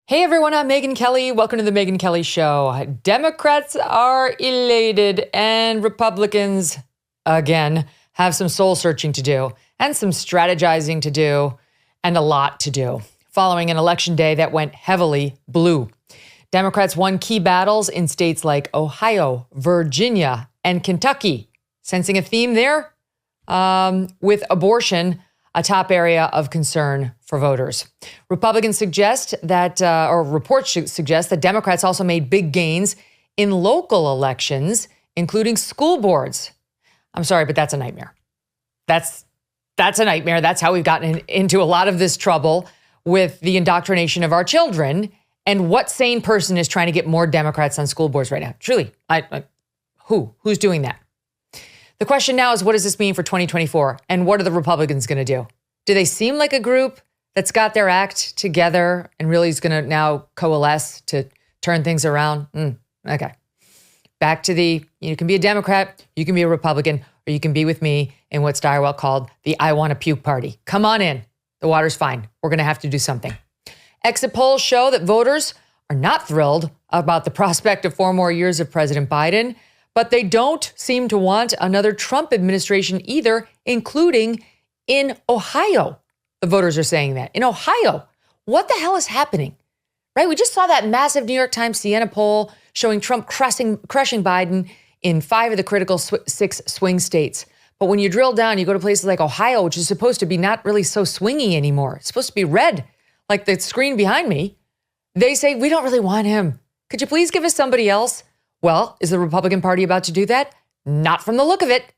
Hey everyone, I'm Megyn Kelly. Welcome to the Megyn Kelly Show. Democrats are elated and Republicans, again, have some soul searching to do and some strategizing to do and a lot to do following an election day that went heavily blue. Democrats won key battles in states like Ohio, Virginia, and Kentucky. Sensing a theme there? With abortion a top area of concern for voters. Republicans suggest that, or reports suggest that Democrats also made big gains in local elections, including school boards. I'm sorry, but that's a nightmare. That's a nightmare. That's how we've gotten into a lot of this trouble with the indoctrination of our children. And what sane person is trying to get more Democrats on school boards right now? Truly, who's doing that? The question now is, what does this mean for 2024? And what are the Republicans going to do? Do they seem like a group that's got their act together and really is going to now coalesce to turn things around? Okay. Back to you can be a Democrat, you can be a Republican, or you can be with me in what Steyerwelt called the I want to puke party. Come on in. The water's fine. We're going to have to do something. Exit polls show that voters are not thrilled about the prospect of 4 more years of President Biden, but they don't seem to want another Trump administration either, including in Ohio. The voters are saying that. In Ohio, what the hell is happening? Right? We just saw that massive New York Times Siena poll showing Trump crushing Biden in 5 of the critical 6 swing states. But when you drill down, you go to places like Ohio, which is supposed to be not really so swingy anymore. It's supposed to be red, like the screen behind me. They say, we don't really want him. Could you please give us somebody else? Well, is the Republican Party about to do that? Not from the look of it.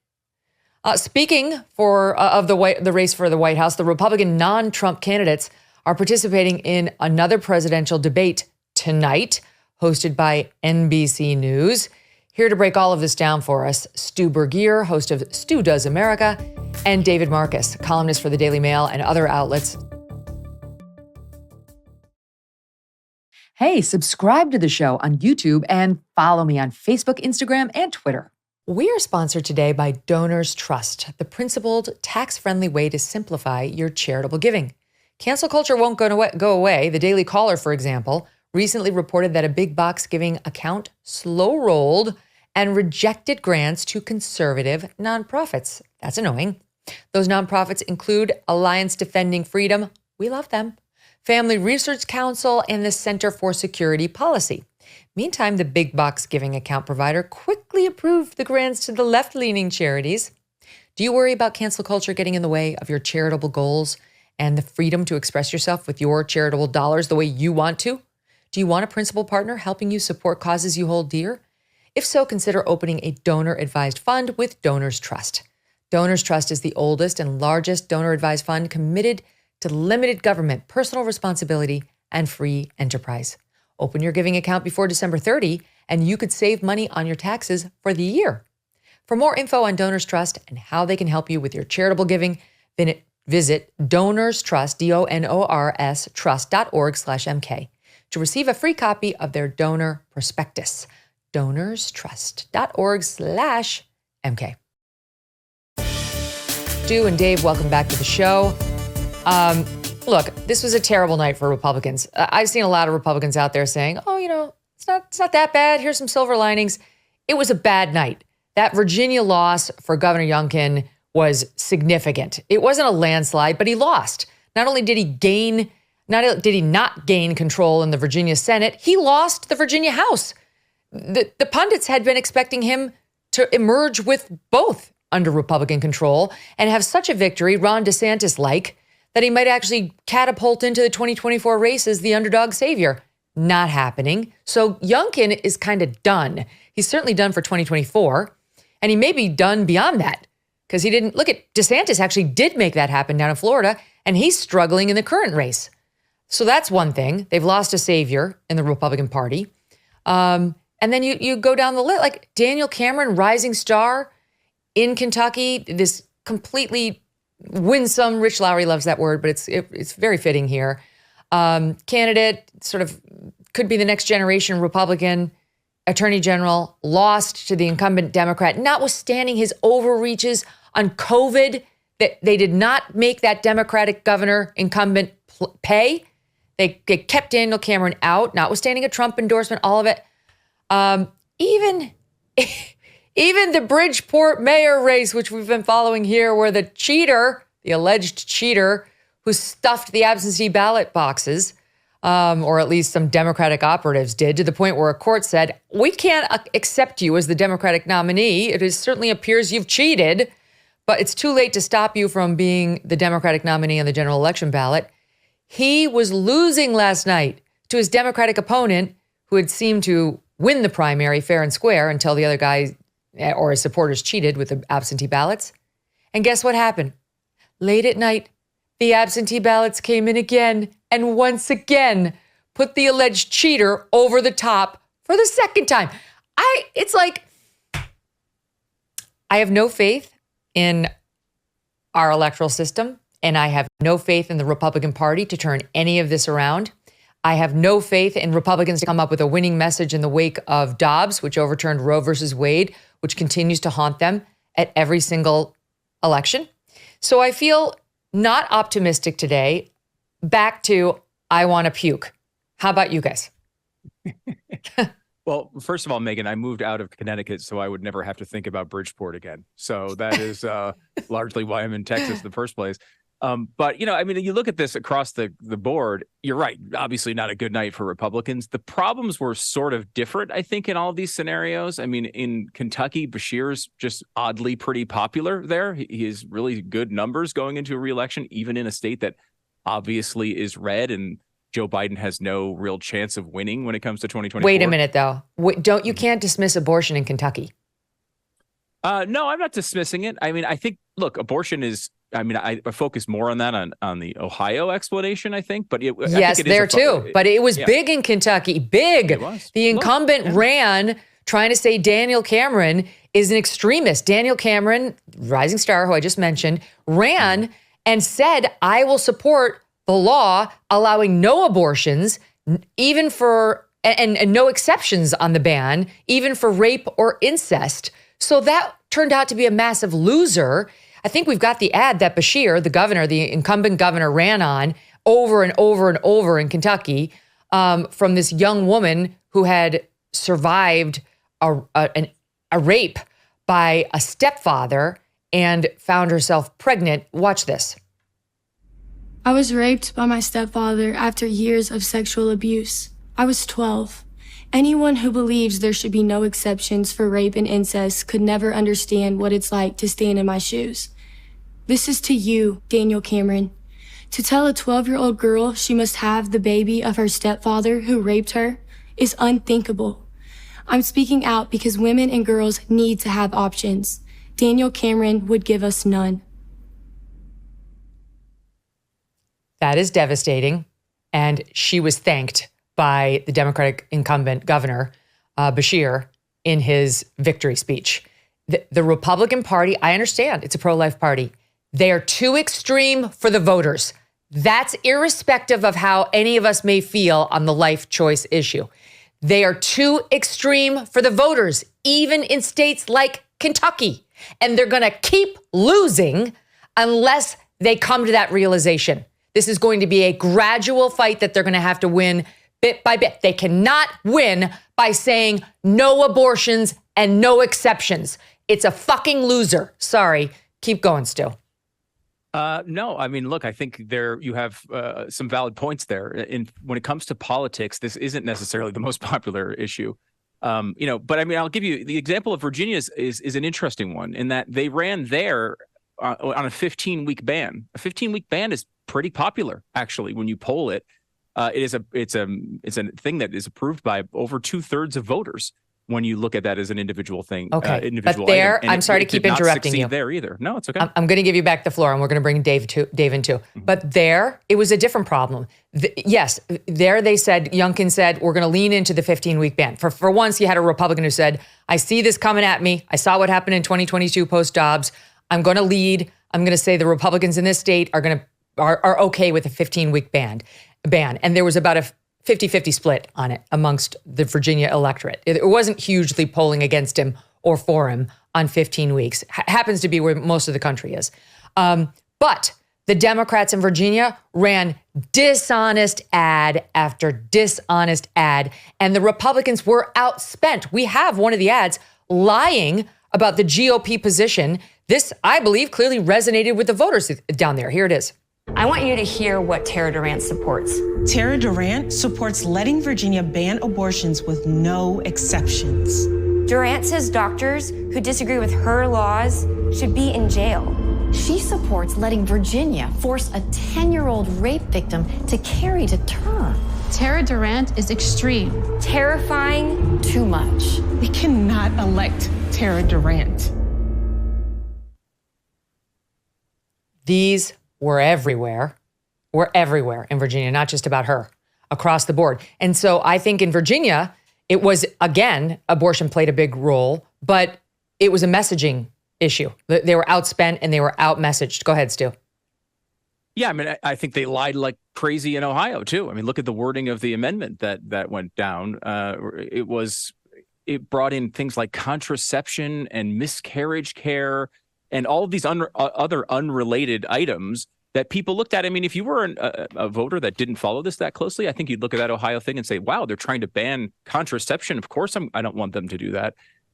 Speaking of the race for the White House, the Republican non-Trump candidates are participating in another presidential debate tonight, hosted by NBC News. Here to break all of this down for us, Stu Burguiere, host of Stu Does America, and David Marcus, columnist for the Daily Mail and other outlets. Hey, subscribe to the show on YouTube and follow me on Facebook, Instagram, and Twitter. We are sponsored today by Donors Trust, the principled, tax-friendly way to simplify your charitable giving. Cancel culture won't go away. The Daily Caller, for example, recently reported that a big box giving account slow-rolled and rejected grants to conservative nonprofits. That's annoying. Those nonprofits include Alliance Defending Freedom, we love them, Family Research Council, and the Center for Security Policy. Meantime, the big box giving account provider quickly approved the grants to the left-leaning charities. Do you worry about cancel culture getting in the way of your charitable goals and the freedom to express yourself with your charitable dollars the way you want to? Do you want a principal partner helping you support causes you hold dear? If so, consider opening a donor-advised fund with Donors Trust. Donors Trust is the oldest and largest donor-advised fund committed to limited government, personal responsibility, and free enterprise. Open your giving account before December 30, and you could save money on your taxes for the year. For more info on Donors Trust and how they can help you with your charitable giving, visit Donors Trust, DONORS trust.org/MK to receive a free copy of their donor prospectus. DonorsTrust.org/MK. Stu and Dave, welcome back to the show. Look, this was a terrible night for Republicans. I've seen a lot of Republicans out there saying, it's not that bad. Here's some silver linings. It was a bad night. That Virginia loss for Governor Youngkin was significant. It wasn't a landslide, but he lost. Not only did he not gain control in the Virginia Senate, he lost the Virginia House. The pundits had been expecting him to emerge with both under Republican control and have such a victory, Ron DeSantis-like, that he might actually catapult into the 2024 race as the underdog savior. Not happening. So Youngkin is kind of done. He's certainly done for 2024, and he may be done beyond that because he didn't look at DeSantis actually did make that happen down in Florida, and he's struggling in the current race. So that's one thing. They've lost a savior in the Republican Party. And then you go down the list, like Daniel Cameron, rising star in Kentucky, this completely winsome, Rich Lowry loves that word, but it's very fitting here. Candidate, sort of could be the next generation Republican Attorney General, lost to the incumbent Democrat, notwithstanding his overreaches on COVID, that they did not make that Democratic governor incumbent pay. They kept Daniel Cameron out, notwithstanding a Trump endorsement, all of it. Even the Bridgeport mayor race, which we've been following here, where the cheater, the alleged cheater who stuffed the absentee ballot boxes, or at least some Democratic operatives did, to the point where a court said, we can't accept you as the Democratic nominee. It certainly appears you've cheated, but it's too late to stop you from being the Democratic nominee on the general election ballot. He was losing last night to his Democratic opponent, who had seemed to win the primary fair and square until the other guy or his supporters cheated with the absentee ballots. And guess what happened? Late at night, the absentee ballots came in again, and once again put the alleged cheater over the top for the second time. It's like, I have no faith in our electoral system, and I have no faith in the Republican Party to turn any of this around. I have no faith in Republicans to come up with a winning message in the wake of Dobbs, which overturned Roe versus Wade, which continues to haunt them at every single election. So I feel not optimistic today. Back to, I want to puke. How about you guys? Well, first of all, Megyn, I moved out of Connecticut so I would never have to think about Bridgeport again. So that is largely why I'm in Texas in the first place. But, you know, I mean, you look at this across the board, you're right. Obviously not a good night for Republicans. The problems were sort of different, I think, in all of these scenarios. I mean, in Kentucky, Beshear's just oddly pretty popular there. He has really good numbers going into a reelection, even in a state that obviously is red, and Joe Biden has no real chance of winning when it comes to 2024. Wait a minute, though. You can't dismiss abortion in Kentucky. No, I'm not dismissing it. I mean, I think, look, abortion is, I mean, I focus more on that on the Ohio explanation, I think. But yes, there too. But it was big in Kentucky. Big. It was. The incumbent ran trying to say Daniel Cameron is an extremist. Daniel Cameron, rising star, who I just mentioned, ran and said, I will support the law allowing no abortions, even for, and no exceptions on the ban, even for rape or incest. So that turned out to be a massive loser. I think we've got the ad that Beshear, the governor, the incumbent governor, ran on over and over and over in Kentucky from this young woman who had survived a rape by a stepfather and found herself pregnant. Watch this. I was raped by my stepfather after years of sexual abuse. I was 12. Anyone who believes there should be no exceptions for rape and incest could never understand what it's like to stand in my shoes. This is to you, Daniel Cameron. To tell a 12-year-old girl she must have the baby of her stepfather who raped her is unthinkable. I'm speaking out because women and girls need to have options. Daniel Cameron would give us none. That is devastating. And she was thanked by the Democratic incumbent governor, Beshear, in his victory speech. The Republican Party, I understand, it's a pro-life party. They are too extreme for the voters. That's irrespective of how any of us may feel on the life choice issue. They are too extreme for the voters, even in states like Kentucky. And they're going to keep losing unless they come to that realization. This is going to be a gradual fight that they're going to have to win bit by bit. They cannot win by saying no abortions and no exceptions. It's a fucking loser. Sorry. Keep going, Stu. No, I mean, look, I think you have some valid points there. When it comes to politics, this isn't necessarily the most popular issue. But I mean, I'll give you the example of Virginia is an interesting one in that they ran there on a 15-week ban. A 15-week ban is pretty popular, actually, when you poll it. It's a thing that is approved by over 2/3 of voters when you look at that as an individual thing. Okay, but there, I'm sorry to keep interrupting you. There either. No, it's okay. I'm going to give you back the floor, and we're going to bring Dave in too. Mm-hmm. But there, it was a different problem. Yes, there they said, Youngkin said, we're going to lean into the 15-week ban. For once, you had a Republican who said, I see this coming at me. I saw what happened in 2022 post-Dobbs. I'm going to lead. I'm going to say the Republicans in this state are okay with a 15-week ban. And there was about a 50-50 split on it amongst the Virginia electorate. It wasn't hugely polling against him or for him on 15 weeks. Happens to be where most of the country is. But the Democrats in Virginia ran dishonest ad after dishonest ad, and the Republicans were outspent. We have one of the ads lying about the GOP position. This, I believe, clearly resonated with the voters down there. Here it is. I want you to hear what Tara Durant supports. Tara Durant supports letting Virginia ban abortions with no exceptions. Durant says doctors who disagree with her laws should be in jail. She supports letting Virginia force a 10-year-old rape victim to carry to term. Tara Durant is extreme. Terrifying, Too much. We cannot elect Tara Durant. These were everywhere in Virginia, not just about her, across the board. And so I think in Virginia, it was, again, abortion played a big role, but it was a messaging issue. They were outspent and they were out-messaged. Go ahead, Stu. Yeah, I mean, I think they lied like crazy in Ohio, too. I mean, look at the wording of the amendment that went down. It brought in things like contraception and miscarriage care and all of these other unrelated items that people looked at. I mean, if you were a voter that didn't follow this that closely, I think you'd look at that Ohio thing and say, wow, they're trying to ban contraception. Of course, I don't want them to do that.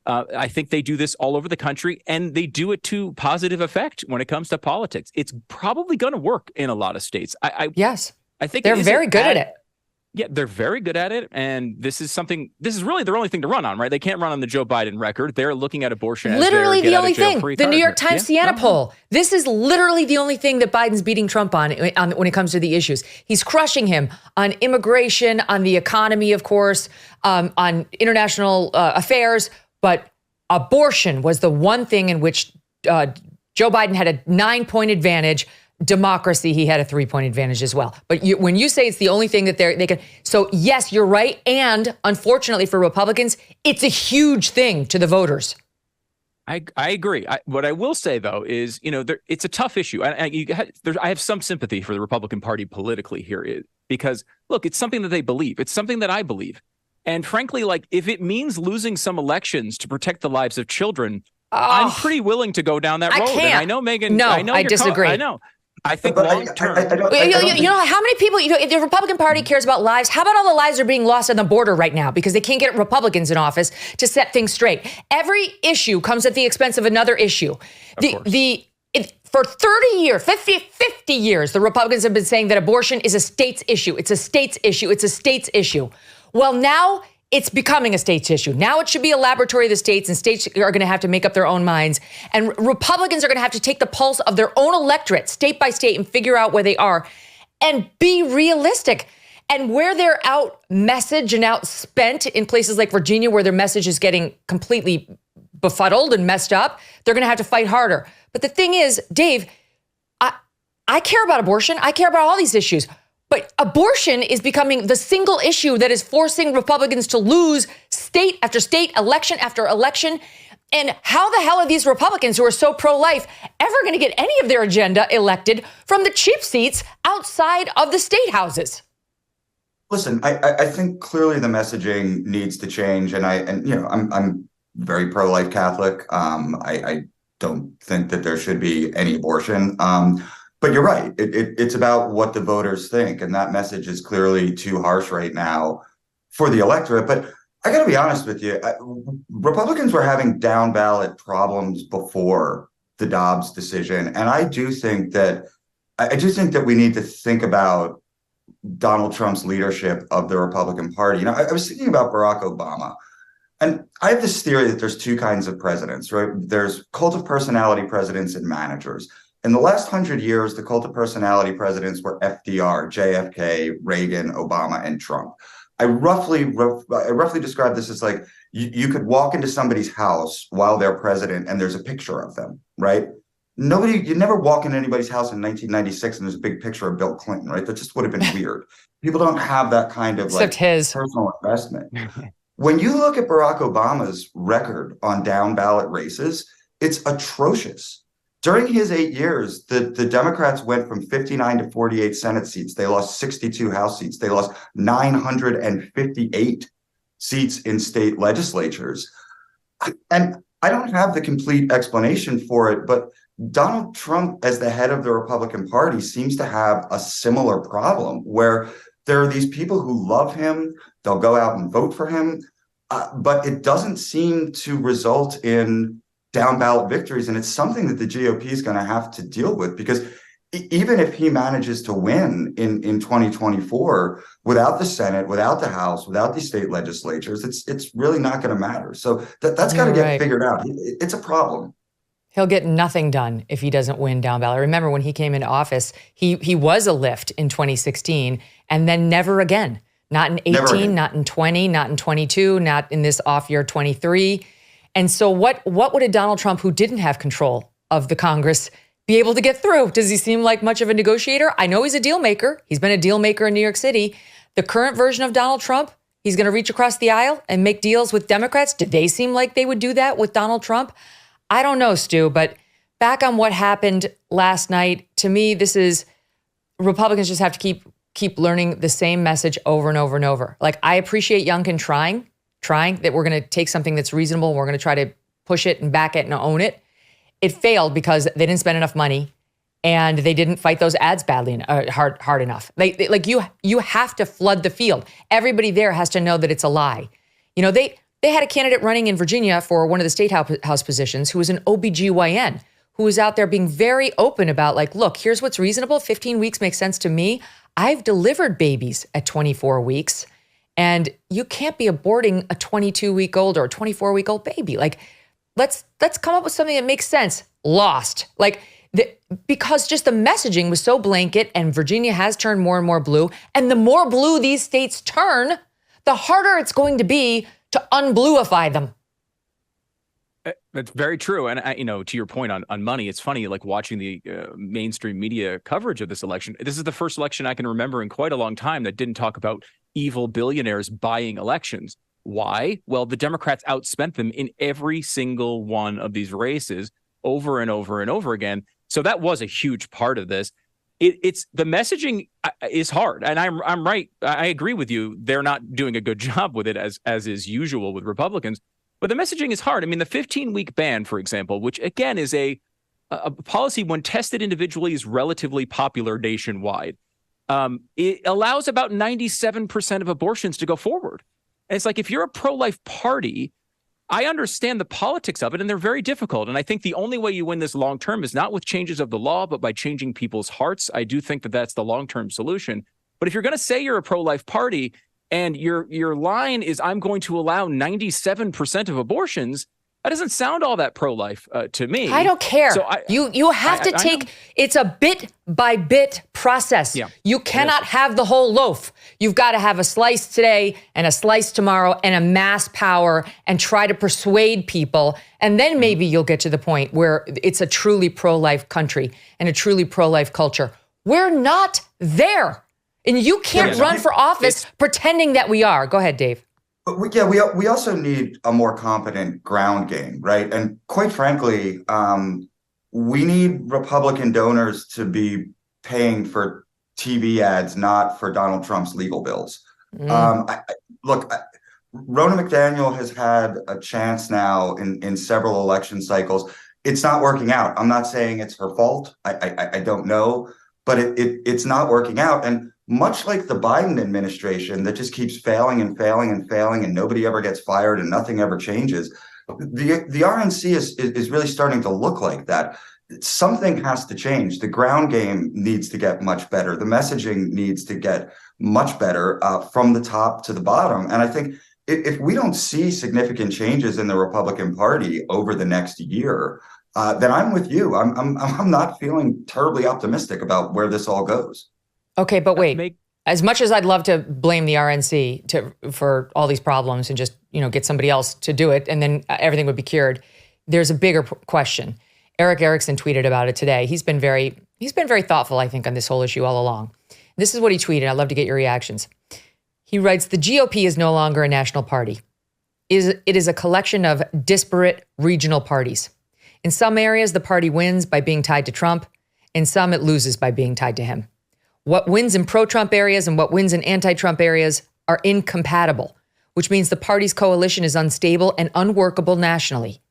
I think they do this all over the country, and they do it to positive effect when it comes to politics. It's probably going to work in a lot of states. Yes. I think they're very good at it. Yeah, they're very good at it. And this is really their only thing to run on, right? They can't run on the Joe Biden record. They're looking at abortion as literally their the only thing. get-out-of-jail-free The card. New York Times Siena poll. This is literally the only thing that Biden's beating Trump on when it comes to the issues. He's crushing him on immigration, on the economy, of course, on international affairs. But abortion was the one thing in which Joe Biden had a 9-point advantage. Democracy, he had a 3-point advantage as well. But when you say it's the only thing that they can, so yes, you're right. And unfortunately for Republicans, it's a huge thing to the voters. I agree. What I will say, though, is, it's a tough issue. I have some sympathy for the Republican Party politically here because, look, it's something that they believe. It's something that I believe. And frankly, like, if it means losing some elections to protect the lives of children, I'm pretty willing to go down that road. Can't. And I know, Megyn. No, I disagree. I know. I think long term. You know how many people, if the Republican Party cares about lives, how about all the lives are being lost on the border right now because they can't get Republicans in office to set things straight? Every issue comes at the expense of another issue. For 30 years, 50 years, the Republicans have been saying that abortion is a state's issue. It's a state's issue. It's a state's issue. Well, now it's becoming a state's issue. Now it should be a laboratory of the states, and states are going to have to make up their own minds. And Republicans are going to have to take the pulse of their own electorate, state by state, and figure out where they are and be realistic. And where they're out messaged and outspent in places like Virginia, where their message is getting completely befuddled and messed up, they're going to have to fight harder. But the thing is, Dave, I care about abortion. I care about all these issues. But abortion is becoming the single issue that is forcing Republicans to lose state after state, election after election. And how the hell are these Republicans who are so pro-life ever going to get any of their agenda elected from the cheap seats outside of the state houses? Listen, I think clearly the messaging needs to change. And I'm very pro-life Catholic. I don't think that there should be any abortion. But you're right. It's about what the voters think. And that message is clearly too harsh right now for the electorate. But I got to be honest with you. Republicans were having down ballot problems before the Dobbs decision. And I do think that we need to think about Donald Trump's leadership of the Republican Party. I was thinking about Barack Obama. And I have this theory that there's two kinds of presidents, right? There's cult of personality presidents and managers. In the last 100 years, the cult of personality presidents were FDR, JFK, Reagan, Obama, and Trump. I roughly describe this as like you could walk into somebody's house while they're president and there's a picture of them, right? You never walk into anybody's house in 1996 and there's a big picture of Bill Clinton, right? That just would have been weird. People don't have that kind of personal investment. When you look at Barack Obama's record on down ballot races, it's atrocious. During his 8 years, the Democrats went from 59 to 48 Senate seats. They lost 62 House seats. They lost 958 seats in state legislatures. And I don't have the complete explanation for it, but Donald Trump, as the head of the Republican Party, seems to have a similar problem where there are these people who love him, they'll go out and vote for him, but it doesn't seem to result in down ballot victories. And it's something that the GOP is going to have to deal with, because even if he manages to win in 2024 without the Senate, without the House, without the state legislatures, it's really not going to matter. So that's got to get figured out. It's a problem. He'll get nothing done if he doesn't win down ballot. Remember when he came into office, he was a lift in 2016 and then never again. Not in 18, not in 20, not in 22, not in this off year 23. And so what would a Donald Trump who didn't have control of the Congress be able to get through? Does he seem like much of a negotiator? I know he's a deal maker. He's been a deal maker in New York City. The current version of Donald Trump, he's going to reach across the aisle and make deals with Democrats. Did they seem like they would do that with Donald Trump? I don't know, Stu, but back on what happened last night, to me, this is Republicans just have to keep learning the same message over and over and over. Like, I appreciate Youngkin trying that we're going to take something that's reasonable. We're going to try to push it and back it and own it. It failed because they didn't spend enough money and they didn't fight those ads hard enough. You have to flood the field. Everybody there has to know that it's a lie. You know, they had a candidate running in Virginia for one of the state house positions who was an OBGYN, who was out there being very open about, like, look, here's what's reasonable. 15 weeks makes sense to me. I've delivered babies at 24 weeks, and you can't be aborting a 22-week-old or a 24-week-old baby. Like, let's come up with something that makes sense. Lost. Because just the messaging was so blanket, and Virginia has turned more and more blue. And the more blue these states turn, the harder it's going to be to unbluify them. That's very true. And, to your point on money, it's funny, like watching the mainstream media coverage of this election. This is the first election I can remember in quite a long time that didn't talk about evil billionaires buying elections. Why? Well, the Democrats outspent them in every single one of these races over and over and over again. So that was a huge part of this. It's the messaging is hard, and I'm right. I agree with you. They're not doing a good job with it, as is usual with Republicans. But the messaging is hard. I mean, the 15-week ban, for example, which again is a policy when tested individually is relatively popular nationwide. It allows about 97% of abortions to go forward. And it's like, if you're a pro-life party, I understand the politics of it, and they're very difficult. And I think the only way you win this long term is not with changes of the law, but by changing people's hearts. I do think that that's the long-term solution. But if you're going to say you're a pro-life party and your line is, I'm going to allow 97% of abortions, that doesn't sound all that pro-life to me. I don't care. So you have to take, it's a bit by bit process. Yeah, you cannot have the whole loaf. You've got to have a slice today and a slice tomorrow and amass power and try to persuade people. And then maybe you'll get to the point where it's a truly pro-life country and a truly pro-life culture. We're not there. And you can't run for office pretending that we are. Go ahead, Dave. But we also need a more competent ground game, right? And quite frankly, we need Republican donors to be paying for TV ads, not for Donald Trump's legal bills. Ronna McDaniel has had a chance now in several election cycles. It's not working out. I'm not saying it's her fault. I don't know, but it's not working out. And much like the Biden administration that just keeps failing and failing and failing, and nobody ever gets fired and nothing ever changes, the RNC is really starting to look like that. Something has to change. The ground game needs to get much better. The messaging needs to get much better from the top to the bottom. And I think if we don't see significant changes in the Republican Party over the next year, then I'm with you. I'm not feeling terribly optimistic about where this all goes. Okay, but wait. As much as I'd love to blame the RNC for all these problems and just, get somebody else to do it and then everything would be cured, there's a bigger question. Eric Erickson tweeted about it today. He's been very thoughtful, I think, on this whole issue all along. This is what he tweeted. I'd love to get your reactions. He writes, the GOP is no longer a national party. It is a collection of disparate regional parties. In some areas, the party wins by being tied to Trump. In some, it loses by being tied to him. What wins in pro-Trump areas and what wins in anti-Trump areas are incompatible, which means the party's coalition is unstable and unworkable nationally.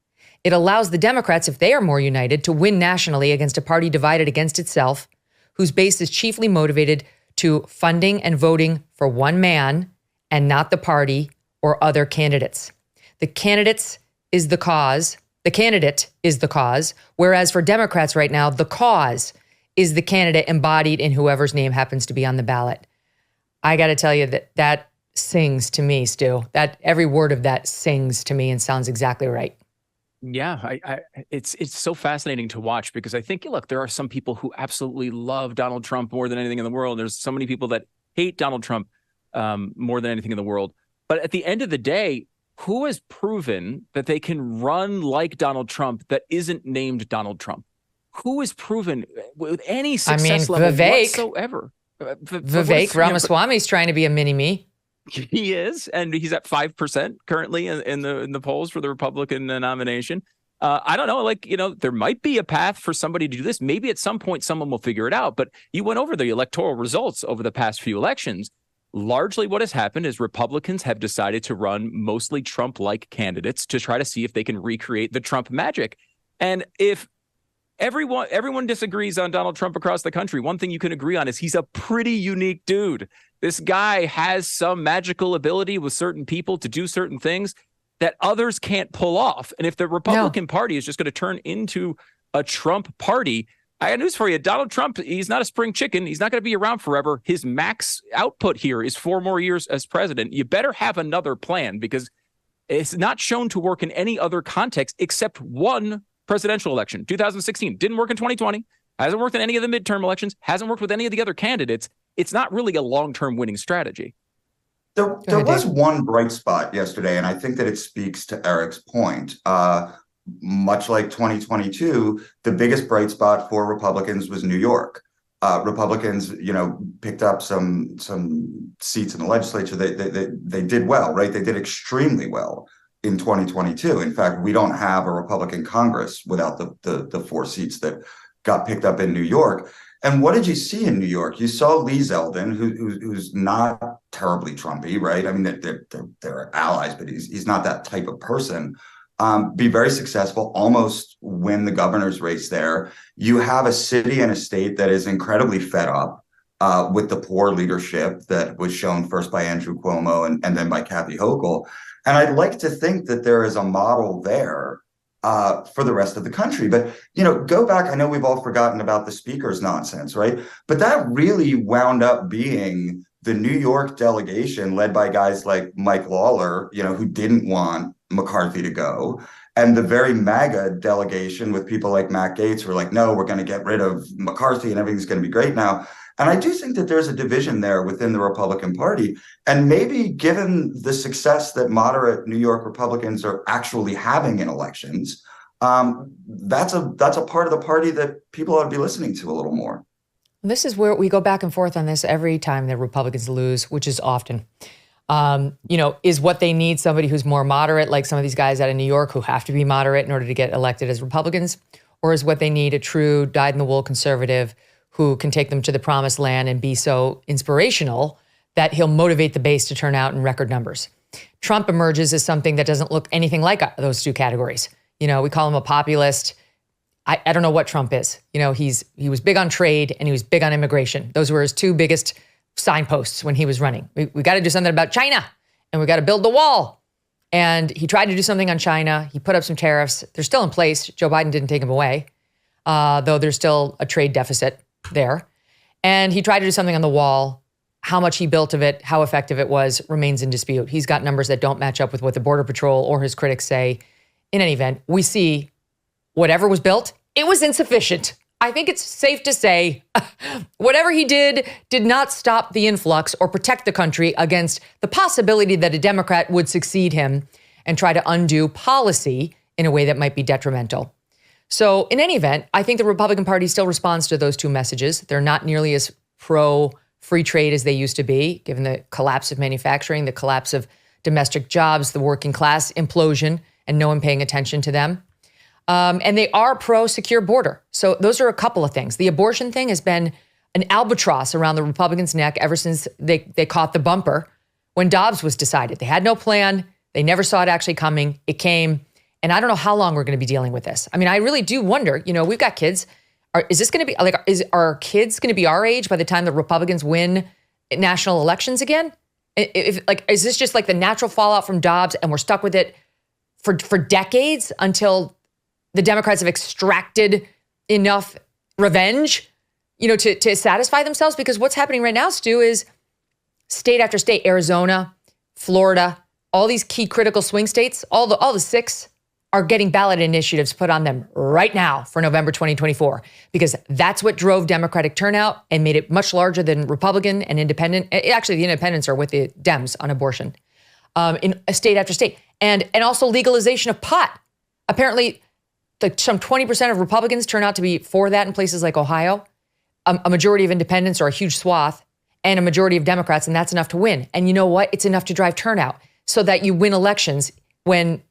It allows the Democrats, if they are more united, to win nationally against a party divided against itself, whose base is chiefly motivated to funding and voting for one man and not the party or other candidates. The candidate is the cause, whereas for Democrats right now, the cause is the candidate embodied in whoever's name happens to be on the ballot. I got to tell you that sings to me, Stu. That every word of that sings to me and sounds exactly right. Yeah, it's so fascinating to watch because I think, look, there are some people who absolutely love Donald Trump more than anything in the world. There's so many people that hate Donald Trump more than anything in the world. But at the end of the day, who has proven that they can run like Donald Trump that isn't named Donald Trump? Who has proven with any success level whatsoever? Vivek Ramaswamy's trying to be a mini-me. He is, and he's at 5% currently in the polls for the Republican nomination. I don't know, there might be a path for somebody to do this. Maybe at some point someone will figure it out. But you went over the electoral results over the past few elections. Largely what has happened is Republicans have decided to run mostly Trump-like candidates to try to see if they can recreate the Trump magic. And if everyone disagrees on Donald Trump across the country, one thing you can agree on is he's a pretty unique dude. This guy has some magical ability with certain people to do certain things that others can't pull off. And if the Republican Party is just going to turn into a Trump party, I got news for you. Donald Trump, he's not a spring chicken. He's not going to be around forever. His max output here is 4 more years as president. You better have another plan because it's not shown to work in any other context except one presidential election. 2016 didn't work in 2020. Hasn't worked in any of the midterm elections. Hasn't worked with any of the other candidates. It's not really a long-term winning strategy. There was one bright spot yesterday, and I think that it speaks to Eric's point. Much like 2022, the biggest bright spot for Republicans was New York. Republicans, picked up some seats in the legislature. They did well, right? They did extremely well in 2022. In fact, we don't have a Republican Congress without the 4 seats that got picked up in New York. And what did you see in New York? You saw Lee Zeldin, who's not terribly Trumpy, right? I mean, they're allies, but he's not that type of person. Be very successful, almost win the governor's race there. You have a city and a state that is incredibly fed up with the poor leadership that was shown first by Andrew Cuomo and then by Kathy Hochul. And I'd like to think that there is a model there for the rest of the country. But, go back. I know we've all forgotten about the speaker's nonsense, right? But that really wound up being the New York delegation led by guys like Mike Lawler, who didn't want McCarthy to go. And the very MAGA delegation with people like Matt Gaetz who were like, no, we're going to get rid of McCarthy and everything's going to be great now. And I do think that there's a division there within the Republican Party. And maybe given the success that moderate New York Republicans are actually having in elections, that's a part of the party that people ought to be listening to a little more. This is where we go back and forth on this every time the Republicans lose, which is often. Is what they need somebody who's more moderate, like some of these guys out of New York who have to be moderate in order to get elected as Republicans? Or is what they need a true dyed-in-the-wool conservative who can take them to the promised land and be so inspirational that he'll motivate the base to turn out in record numbers? Trump emerges as something that doesn't look anything like those two categories. We call him a populist. I don't know what Trump is. He was big on trade and he was big on immigration. Those were his 2 biggest signposts when he was running. We got to do something about China and we got to build the wall. And he tried to do something on China. He put up some tariffs. They're still in place. Joe Biden didn't take them away, though there's still a trade deficit there. And he tried to do something on the wall. How much he built of it, how effective it was, remains in dispute. He's got numbers that don't match up with what the Border Patrol or his critics say. In any event, we see whatever was built, it was insufficient. I think it's safe to say whatever he did not stop the influx or protect the country against the possibility that a Democrat would succeed him and try to undo policy in a way that might be detrimental. So in any event, I think the Republican Party still responds to those 2 messages. They're not nearly as pro-free trade as they used to be, given the collapse of manufacturing, the collapse of domestic jobs, the working class implosion, and no one paying attention to them. And they are pro-secure border. So those are a couple of things. The abortion thing has been an albatross around the Republicans' neck ever since they caught the bumper when Dobbs was decided. They had no plan. They never saw it actually coming. It came. And I don't know how long we're going to be dealing with this. I mean, I really do wonder, we've got kids. Is this going to be like, are kids going to be our age by the time the Republicans win national elections again? Is this just like the natural fallout from Dobbs and we're stuck with it for decades until the Democrats have extracted enough revenge, to satisfy themselves? Because what's happening right now, Stu, is state after state, Arizona, Florida, all these key critical swing states, all the 6 are getting ballot initiatives put on them right now for November 2024, because that's what drove Democratic turnout and made it much larger than Republican and independent. Actually, the independents are with the Dems on abortion in state after state. And also legalization of pot. Apparently, some 20% of Republicans turn out to be for that in places like Ohio. A majority of independents are a huge swath, and a majority of Democrats, and that's enough to win. And you know what? It's enough to drive turnout so that you win elections when,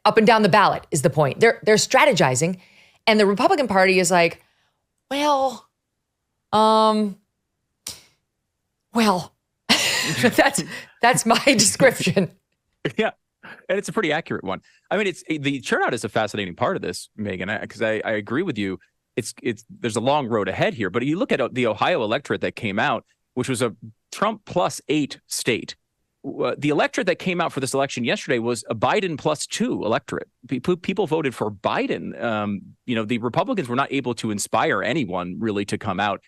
up and down the ballot is the point. They're strategizing. And the Republican Party is like, well, that's my description. Yeah. And it's a pretty accurate one. I mean, the turnout is a fascinating part of this, Megyn, because I agree with you. There's a long road ahead here. But you look at the Ohio electorate that came out, which was a Trump +8 state. The electorate that came out for this election yesterday was a Biden +2 electorate. People voted for Biden. The Republicans were not able to inspire anyone really to come out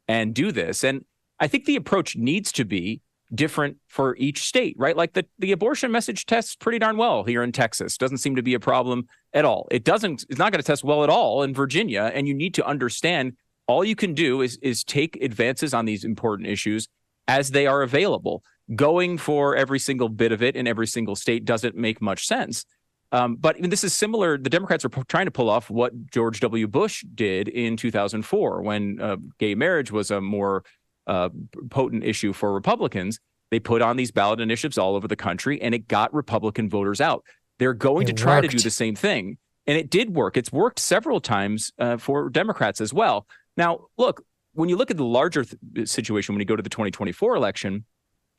and do this. And I think the approach needs to be different for each state, right? Like the abortion message tests pretty darn well here in Texas. Doesn't seem to be a problem at all. It's not going to test well at all in Virginia. And you need to understand all you can do is take advances on these important issues as they are available. Going for every single bit of it in every single state doesn't make much sense. But this is similar. The Democrats are trying to pull off what George W. Bush did in 2004 when gay marriage was a more potent issue for Republicans. They put on these ballot initiatives all over the country, and it got Republican voters out. They're going to try to do the same thing. And it did work. It's worked several times for Democrats as well. Now, look, when you look at the larger situation, when you go to the 2024 election,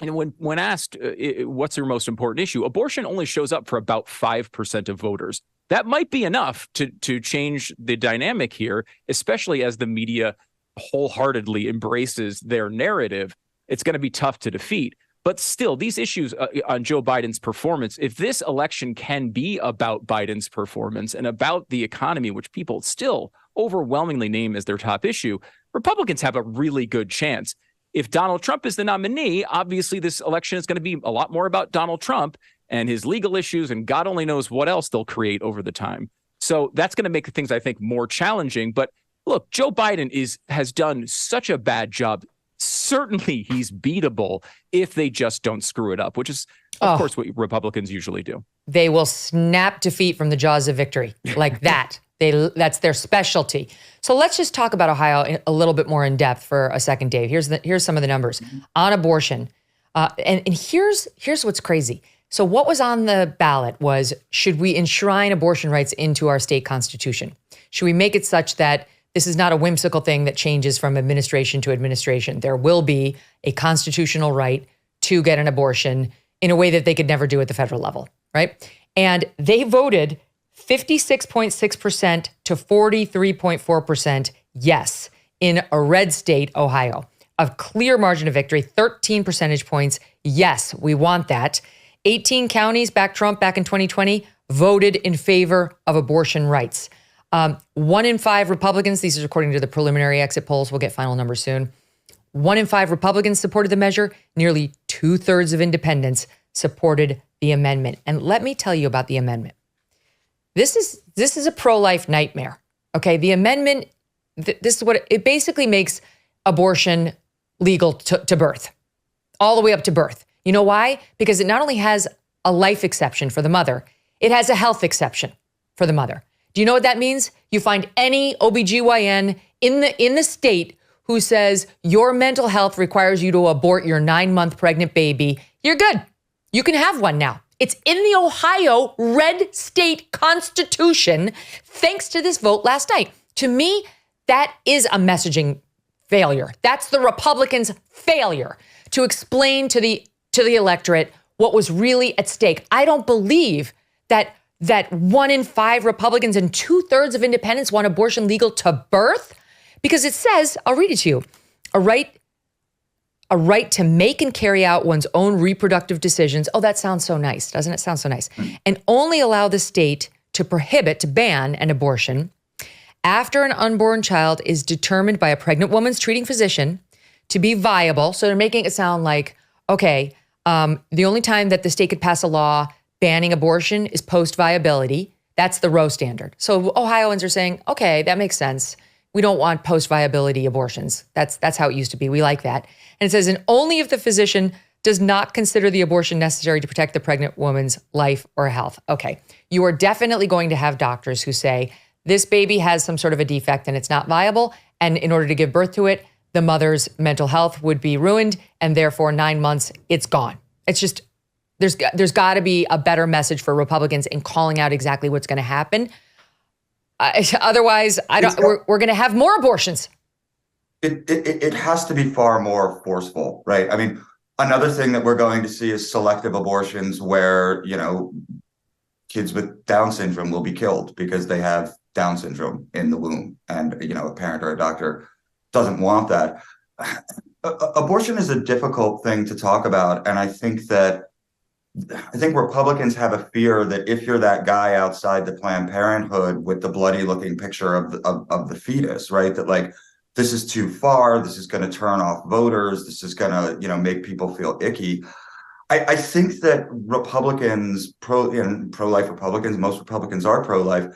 and when asked what's your most important issue, abortion only shows up for about 5% of voters. That might be enough to change the dynamic here, especially as the media wholeheartedly embraces their narrative. It's going to be tough to defeat. But still, these issues on Joe Biden's performance, if this election can be about Biden's performance and about the economy, which people still overwhelmingly name as their top issue, Republicans have a really good chance. If Donald Trump is the nominee, obviously this election is going to be a lot more about Donald Trump and his legal issues, and God only knows what else they'll create over the time. So that's going to make things, I think, more challenging. But look, Joe Biden has done such a bad job. Certainly he's beatable if they just don't screw it up, which is, of course, what Republicans usually do. They will snap defeat from the jaws of victory like that. That's their specialty. So let's just talk about Ohio a little bit more in depth for a second, Dave. Here's some of the numbers on abortion. And here's what's crazy. So what was on the ballot was, should we enshrine abortion rights into our state constitution? Should we make it such that this is not a whimsical thing that changes from administration to administration? There will be a constitutional right to get an abortion in a way that they could never do at the federal level, right? And they voted 56.6% to 43.4% yes in a red state, Ohio. A clear margin of victory, 13 percentage points. Yes, we want that. 18 counties back Trump back in 2020 voted in favor of abortion rights. 1 in 5 Republicans, these are according to the preliminary exit polls, we'll get final numbers soon. 1 in 5 Republicans supported the measure. Nearly 2/3 of independents supported the amendment. And let me tell you about the amendment. This is a pro-life nightmare. Okay, the amendment, this is what it basically makes abortion legal to birth, all the way up to birth. You know why? Because it not only has a life exception for the mother, it has a health exception for the mother. Do you know what that means? You find any OBGYN in the state who says your mental health requires you to abort your 9-month pregnant baby, you're good. You can have one now. It's in the Ohio red state constitution, thanks to this vote last night. To me, that is a messaging failure. That's the Republicans' failure to explain to the electorate what was really at stake. I don't believe that that 1 in 5 Republicans and 2/3 of independents want abortion legal to birth? Because it says, I'll read it to you, a right to make and carry out one's own reproductive decisions. Oh, that sounds so nice. Doesn't it sound so nice? And only allow the state to prohibit, to ban an abortion after an unborn child is determined by a pregnant woman's treating physician to be viable. So they're making it sound like, okay, the only time that the state could pass a law banning abortion is post-viability. That's the Roe standard. So Ohioans are saying, okay, that makes sense. We don't want post-viability abortions. That's how it used to be. We like that. And it says, and only if the physician does not consider the abortion necessary to protect the pregnant woman's life or health. Okay, you are definitely going to have doctors who say, this baby has some sort of a defect and it's not viable. And in order to give birth to it, the mother's mental health would be ruined. And therefore 9 months, it's gone. It's just, there's got to be a better message for Republicans in calling out exactly what's going to happen. Otherwise, we're going to have more abortions. It has to be far more forceful, right? I mean, another thing that we're going to see is selective abortions where, kids with Down syndrome will be killed because they have Down syndrome in the womb. And, a parent or a doctor doesn't want that. Abortion is a difficult thing to talk about. And I think Republicans have a fear that if you're that guy outside the Planned Parenthood with the bloody looking picture of the fetus, right, that like, this is too far, this is going to turn off voters, this is going to, make people feel icky. I think that Republicans, pro-life Republicans, most Republicans are pro-life.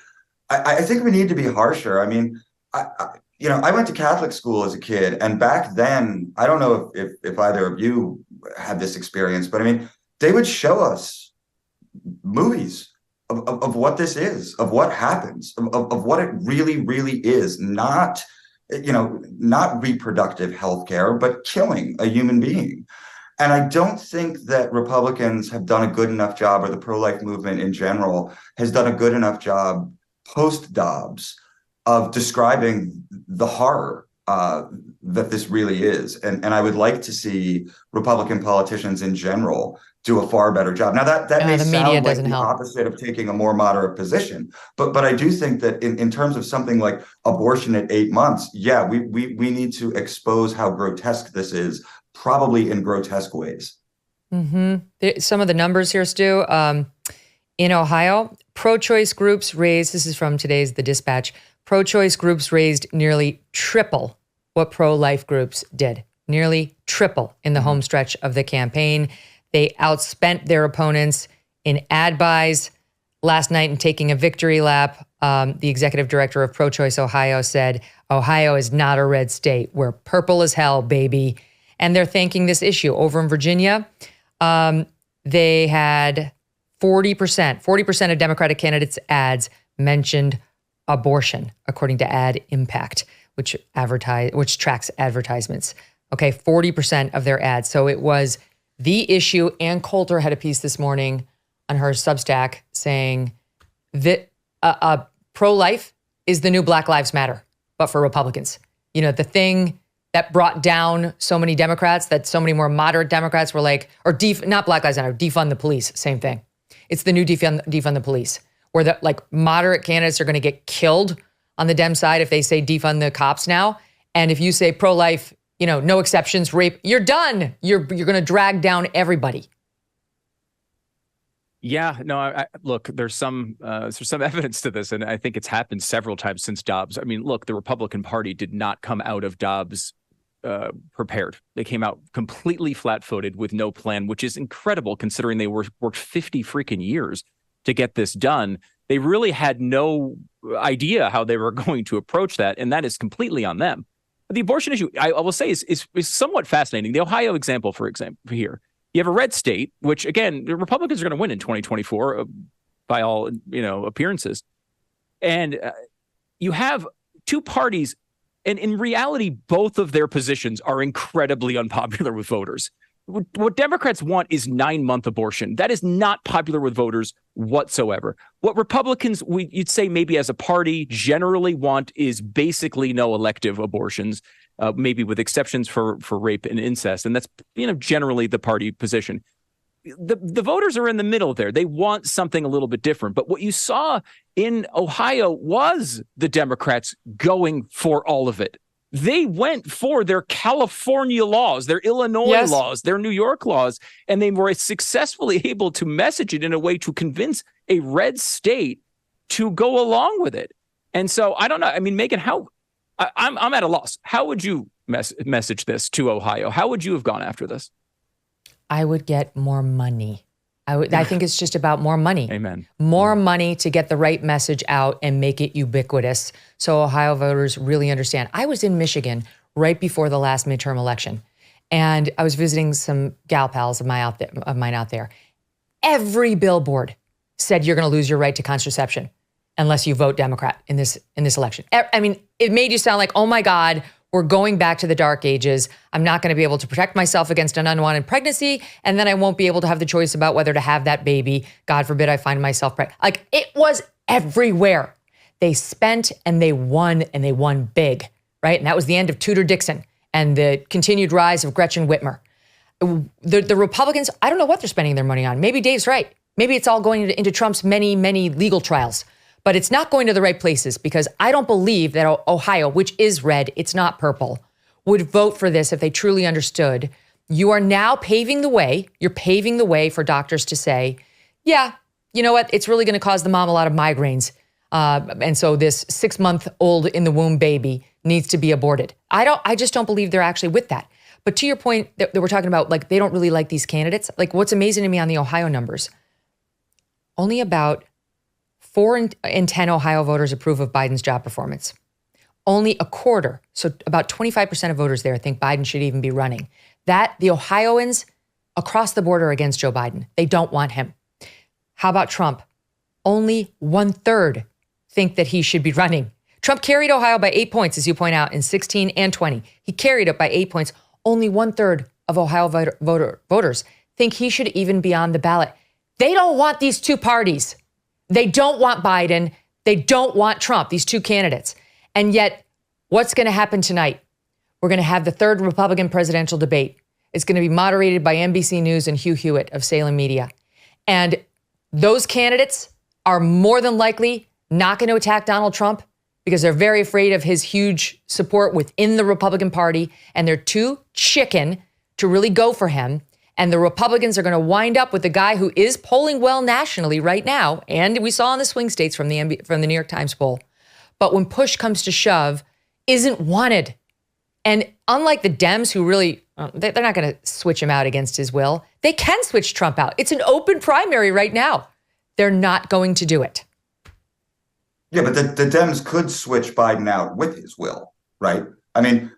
I think we need to be harsher. I mean, I went to Catholic school as a kid, and back then, I don't know if either of you had this experience, but I mean, they would show us movies of what this is, of what happens, of what it really, really is, not reproductive health care, but killing a human being. And I don't think that Republicans have done a good enough job, or the pro-life movement in general has done a good enough job post-Dobbs of describing the horror that this really is. And I would like to see Republican politicians in general do a far better job. Now that may sound like the opposite of taking a more moderate position, but I do think that in terms of something like abortion at 8 months, yeah, we need to expose how grotesque this is, probably in grotesque ways. Mm-hmm. Some of the numbers here, Stu, in Ohio, pro-choice groups raised, this is from today's The Dispatch, pro-choice groups raised nearly triple what pro-life groups did, nearly triple in the home stretch of the campaign. They outspent their opponents in ad buys. Last night, in taking a victory lap, the executive director of Pro-Choice Ohio said, Ohio is not a red state. We're purple as hell, baby. And they're thanking this issue. Over in Virginia, they had 40% of Democratic candidates' ads mentioned abortion, according to Ad Impact, which tracks advertisements. Okay, 40% of their ads. So it was the issue. Ann Coulter had a piece this morning on her Substack saying that pro-life is the new Black Lives Matter, but for Republicans. The thing that brought down so many Democrats, that so many more moderate Democrats were like, not Black Lives Matter, defund the police, same thing. It's the new defund the police, where the moderate candidates are going to get killed on the Dem side if they say defund the cops now. And if you say pro-life, no exceptions, rape, you're done. You're going to drag down everybody. Yeah, no, look, there's some evidence to this, and I think it's happened several times since Dobbs. I mean, look, the Republican Party did not come out of Dobbs prepared. They came out completely flat-footed with no plan, which is incredible considering they worked 50 freaking years to get this done. They really had no idea how they were going to approach that, and that is completely on them. But the abortion issue, I will say, is somewhat fascinating. The Ohio example, for example, here. You have a red state, which, again, the Republicans are going to win in 2024 by all appearances. And you have two parties, and in reality, both of their positions are incredibly unpopular with voters. What Democrats want is 9-month abortion. That is not popular with voters whatsoever. What Republicans, you'd say maybe as a party, generally want is basically no elective abortions, maybe with exceptions for rape and incest. And that's generally the party position. the voters are in the middle there. They want something a little bit different. But what you saw in Ohio was the Democrats going for all of it. They went for their California laws, their Illinois laws, their New York laws, and they were successfully able to message it in a way to convince a red state to go along with it. And so I don't know. I mean, Megyn, I'm at a loss. How would you message this to Ohio? How would you have gone after this? I would get more money. I think it's just about more money. Amen. More money to get the right message out and make it ubiquitous so Ohio voters really understand. I was in Michigan right before the last midterm election, and I was visiting some gal pals of mine out there. Every billboard said you're going to lose your right to contraception unless you vote Democrat in this election. I mean, it made you sound like, oh my God, we're going back to the dark ages. I'm not going to be able to protect myself against an unwanted pregnancy, and then I won't be able to have the choice about whether to have that baby. God forbid I find myself pregnant. Like, it was everywhere. They spent and they won big, right? And that was the end of Tudor Dixon and the continued rise of Gretchen Whitmer. The Republicans, I don't know what they're spending their money on. Maybe Dave's right. Maybe it's all going into Trump's many, many legal trials. But it's not going to the right places, because I don't believe that Ohio, which is red, it's not purple, would vote for this if they truly understood. You are now paving the way. You're paving the way for doctors to say, yeah, you know what? It's really going to cause the mom a lot of migraines. And so this 6-month-old in the womb baby needs to be aborted. I just don't believe they're actually with that. But to your point that we're talking about, like, they don't really like these candidates. Like, what's amazing to me on the Ohio numbers, only about 4 in 10 Ohio voters approve of Biden's job performance. Only a quarter, so about 25% of voters there think Biden should even be running. That the Ohioans across the border are against Joe Biden. They don't want him. How about Trump? Only 1/3 think that he should be running. Trump carried Ohio by 8 points, as you point out, in 16 and 20. He carried it by 8 points. Only 1/3 of Ohio voters think he should even be on the ballot. They don't want these two parties. They don't want Biden. They don't want Trump, these two candidates. And yet, what's going to happen tonight? We're going to have the 3rd Republican presidential debate. It's going to be moderated by NBC News and Hugh Hewitt of Salem Media. And those candidates are more than likely not going to attack Donald Trump because they're very afraid of his huge support within the Republican Party. And they're too chicken to really go for him. And the Republicans are going to wind up with the guy who is polling well nationally right now. And we saw in the swing states from the New York Times poll. But when push comes to shove, isn't wanted. And unlike the Dems, who really, they're not going to switch him out against his will. They can switch Trump out. It's an open primary right now. They're not going to do it. Yeah, but the Dems could switch Biden out with his will, right? I mean,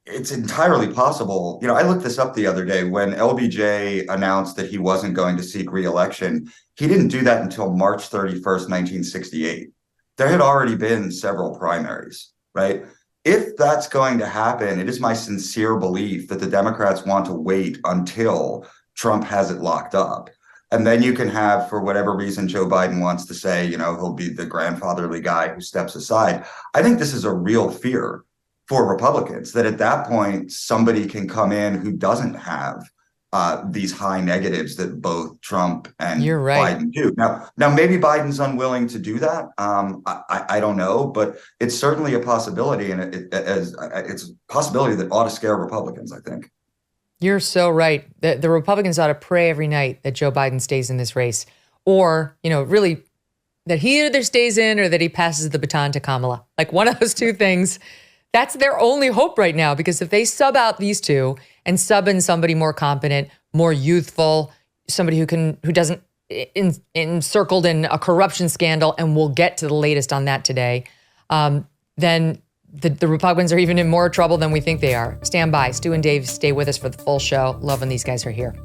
it's entirely possible. You know, I looked this up the other day when LBJ announced that he wasn't going to seek re-election. He didn't do that until March 31st, 1968. There had already been several primaries, right? If that's going to happen, it is my sincere belief that the Democrats want to wait until Trump has it locked up. And then you can have, for whatever reason, Joe Biden wants to say, you know, he'll be the grandfatherly guy who steps aside. I think this is a real fear for Republicans, that at that point, somebody can come in who doesn't have these high negatives that both Trump and Biden do. Now, maybe Biden's unwilling to do that. I don't know, but it's certainly a possibility, and it's a possibility that ought to scare Republicans, I think. You're so right. The Republicans ought to pray every night that Joe Biden stays in this race, or, you know, really that he either stays in or that he passes the baton to Kamala. Like, one of those two things. That's their only hope right now, because if they sub out these two and sub in somebody more competent, more youthful, somebody who doesn't encircled in a corruption scandal, and we'll get to the latest on that today, then the Republicans are even in more trouble than we think they are. Stand by. Stu and Dave stay with us for the full show. Love when these guys are here.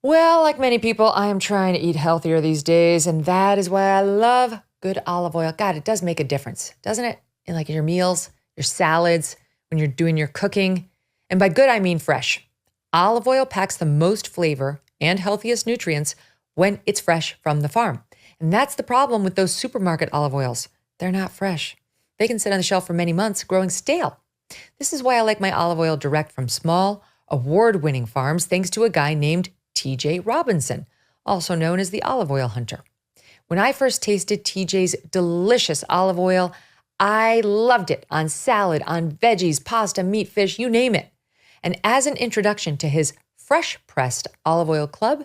Well, like many people, I am trying to eat healthier these days, and that is why I love good olive oil. God, it does make a difference, doesn't it? In your meals, your salads, when you're doing your cooking. And by good, I mean fresh. Olive oil packs the most flavor and healthiest nutrients when it's fresh from the farm. And that's the problem with those supermarket olive oils. They're not fresh. They can sit on the shelf for many months growing stale. This is why I like my olive oil direct from small, award-winning farms thanks to a guy named TJ Robinson, also known as the olive oil hunter. When I first tasted TJ's delicious olive oil, I loved it on salad, on veggies, pasta, meat, fish, you name it. And as an introduction to his fresh-pressed olive oil club,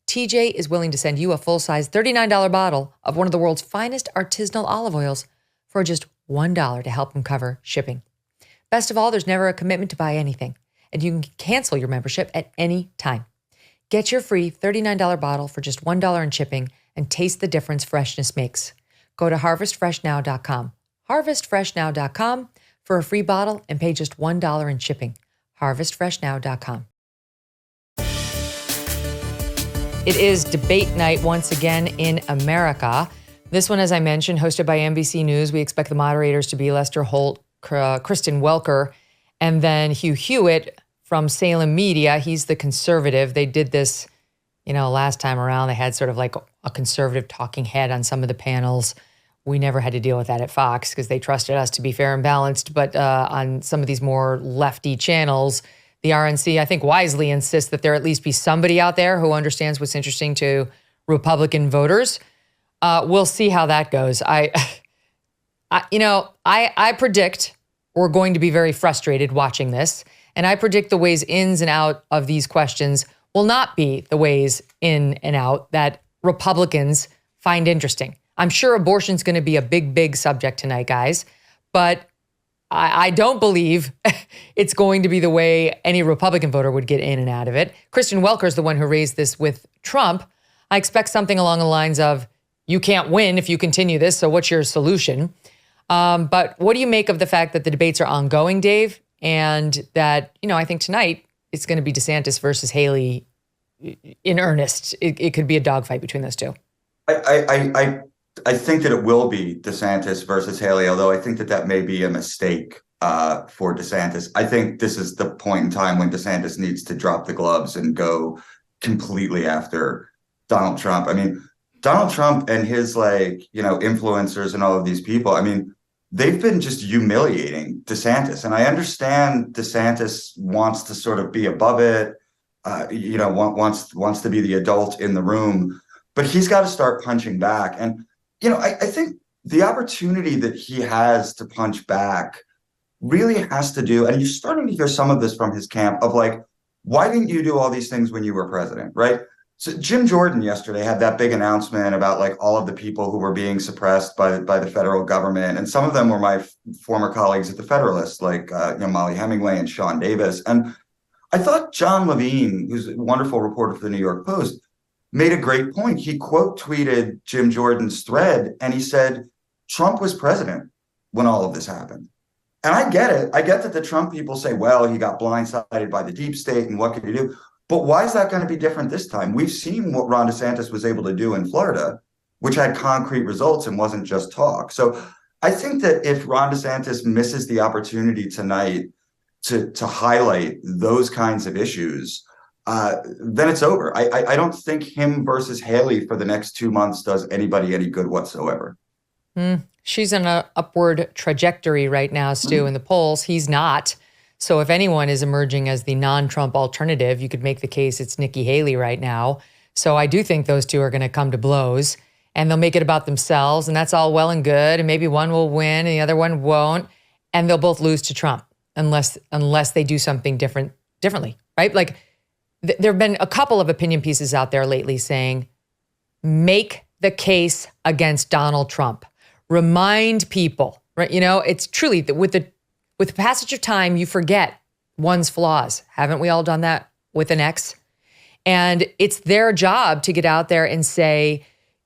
TJ is willing to send you a full-size $39 bottle of one of the world's finest artisanal olive oils for just $1 to help him cover shipping. Best of all, there's never a commitment to buy anything, and you can cancel your membership at any time. Get your free $39 bottle for just $1 in shipping and taste the difference freshness makes. Go to harvestfreshnow.com. harvestfreshnow.com for a free bottle and pay just $1 in shipping. harvestfreshnow.com. It is debate night once again in America. This one, as I mentioned, hosted by NBC News. We expect the moderators to be Lester Holt, Kristen Welker, and then Hugh Hewitt from Salem Media. He's the conservative. They did this, last time around. They had sort of like a conservative talking head on some of the panels. We never had to deal with that at Fox because they trusted us to be fair and balanced. But on some of these more lefty channels, the RNC, I think, wisely insists that there at least be somebody out there who understands what's interesting to Republican voters. We'll see how that goes. I predict we're going to be very frustrated watching this. And I predict the ways ins and out of these questions will not be the ways in and out that Republicans find interesting. I'm sure abortion's going to be a big, big subject tonight, guys. But I don't believe it's going to be the way any Republican voter would get in and out of it. Kristen Welker is the one who raised this with Trump. I expect something along the lines of, you can't win if you continue this, so what's your solution? But what do you make of the fact that the debates are ongoing, Dave? And that, I think tonight it's going to be DeSantis versus Haley in earnest. It could be a dogfight between those two. I think that it will be DeSantis versus Haley, although I think that may be a mistake for DeSantis. I think this is the point in time when DeSantis needs to drop the gloves and go completely after Donald Trump. I mean, Donald Trump and his influencers and all of these people, I mean, they've been just humiliating DeSantis. And I understand DeSantis wants to sort of be above it, wants to be the adult in the room, but he's got to start punching back. And I think the opportunity that he has to punch back really has to do, and you're starting to hear some of this from his camp of why didn't you do all these things when you were president, right? So Jim Jordan yesterday had that big announcement about all of the people who were being suppressed by the federal government. And some of them were my former colleagues at the Federalist, Molly Hemingway and Sean Davis. And I thought John Levine, who's a wonderful reporter for the New York Post, made a great point. He quote tweeted Jim Jordan's thread, and he said, Trump was president when all of this happened. And I get it. I get that the Trump people say, well, he got blindsided by the deep state and what could he do? But why is that going to be different this time? We've seen what Ron DeSantis was able to do in Florida, which had concrete results and wasn't just talk. So I think that if Ron DeSantis misses the opportunity tonight to highlight those kinds of issues, then it's over. I don't think him versus Haley for the next 2 months does anybody any good whatsoever. She's on an upward trajectory right now, Stu, in the polls. He's not. So if anyone is emerging as the non-Trump alternative, you could make the case it's Nikki Haley right now. So I do think those two are going to come to blows, and they'll make it about themselves, and that's all well and good. And maybe one will win and the other one won't, and they'll both lose to Trump unless they do something differently, right? There have been a couple of opinion pieces out there lately saying, make the case against Donald Trump. Remind people, right? It's truly that with the passage of time, you forget one's flaws. Haven't we all done that with an ex? And it's their job to get out there and say,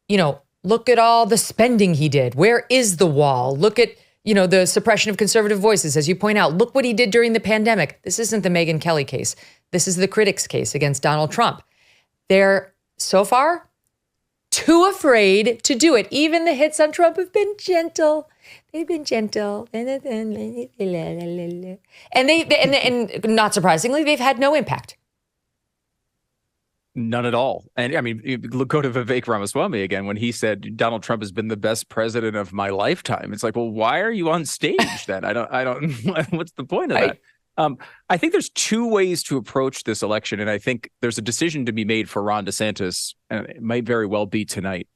look at all the spending he did. Where is the wall? Look at, the suppression of conservative voices, as you point out. Look what he did during the pandemic. This isn't the Megyn Kelly case. This is the critics' case against Donald Trump. They're, so far, too afraid to do it. Even the hits on Trump have been gentle. They've been gentle. And not surprisingly, they've had no impact. None at all. And I mean, go to Vivek Ramaswamy again when he said Donald Trump has been the best president of my lifetime. It's like, well, why are you on stage then? I don't. What's the point of that? I think there's two ways to approach this election, and I think there's a decision to be made for Ron DeSantis, and it might very well be tonight,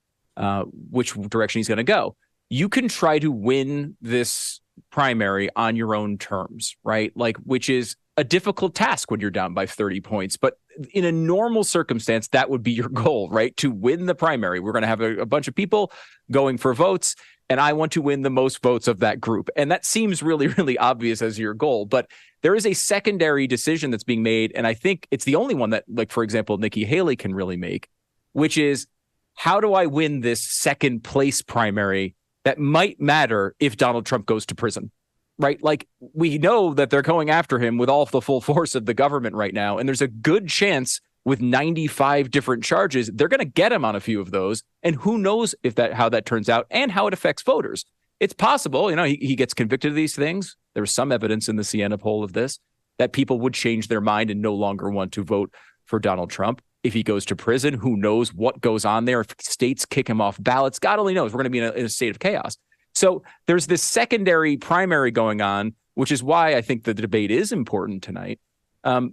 which direction he's going to go. You can try to win this primary on your own terms, right? Like, which is a difficult task when you're down by 30 points. But in a normal circumstance, that would be your goal, right? To win the primary. We're going to have a bunch of people going for votes, and I want to win the most votes of that group. And that seems really, really obvious as your goal. But there is a secondary decision that's being made, and I think it's the only one that, like, for example, Nikki Haley can really make, which is, how do I win this second place primary that might matter if Donald Trump goes to prison, right? Like, we know that they're going after him with all the full force of the government right now. And there's a good chance with 95 different charges, they're going to get him on a few of those. And who knows how that turns out and how it affects voters. It's possible, he gets convicted of these things. There's some evidence in the Siena poll of this, that people would change their mind and no longer want to vote for Donald Trump. If he goes to prison, who knows what goes on there? If states kick him off ballots, God only knows. We're going to be in a state of chaos. So there's this secondary primary going on, which is why I think the debate is important tonight,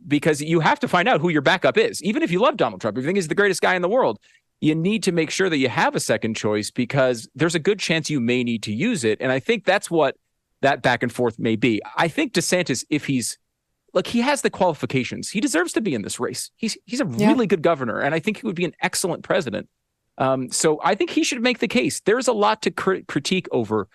because you have to find out who your backup is. Even if you love Donald Trump, if you think he's the greatest guy in the world, you need to make sure that you have a second choice, because there's a good chance you may need to use it. And I think that's what that back and forth may be. I think DeSantis, if he has the qualifications. He deserves to be in this race. He's a really good governor, and I think he would be an excellent president. So I think he should make the case. There's a lot to critique over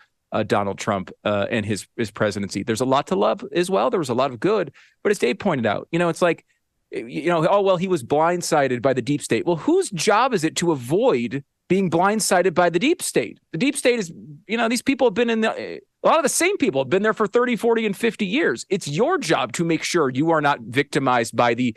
Donald Trump and his presidency. There's a lot to love as well. There was a lot of good, but as Dave pointed out, it's like, oh, well, he was blindsided by the deep state. Well, whose job is it to avoid being blindsided by the deep state? The deep state is, these people have been a lot of the same people have been there for 30, 40, and 50 years. It's your job to make sure you are not victimized by the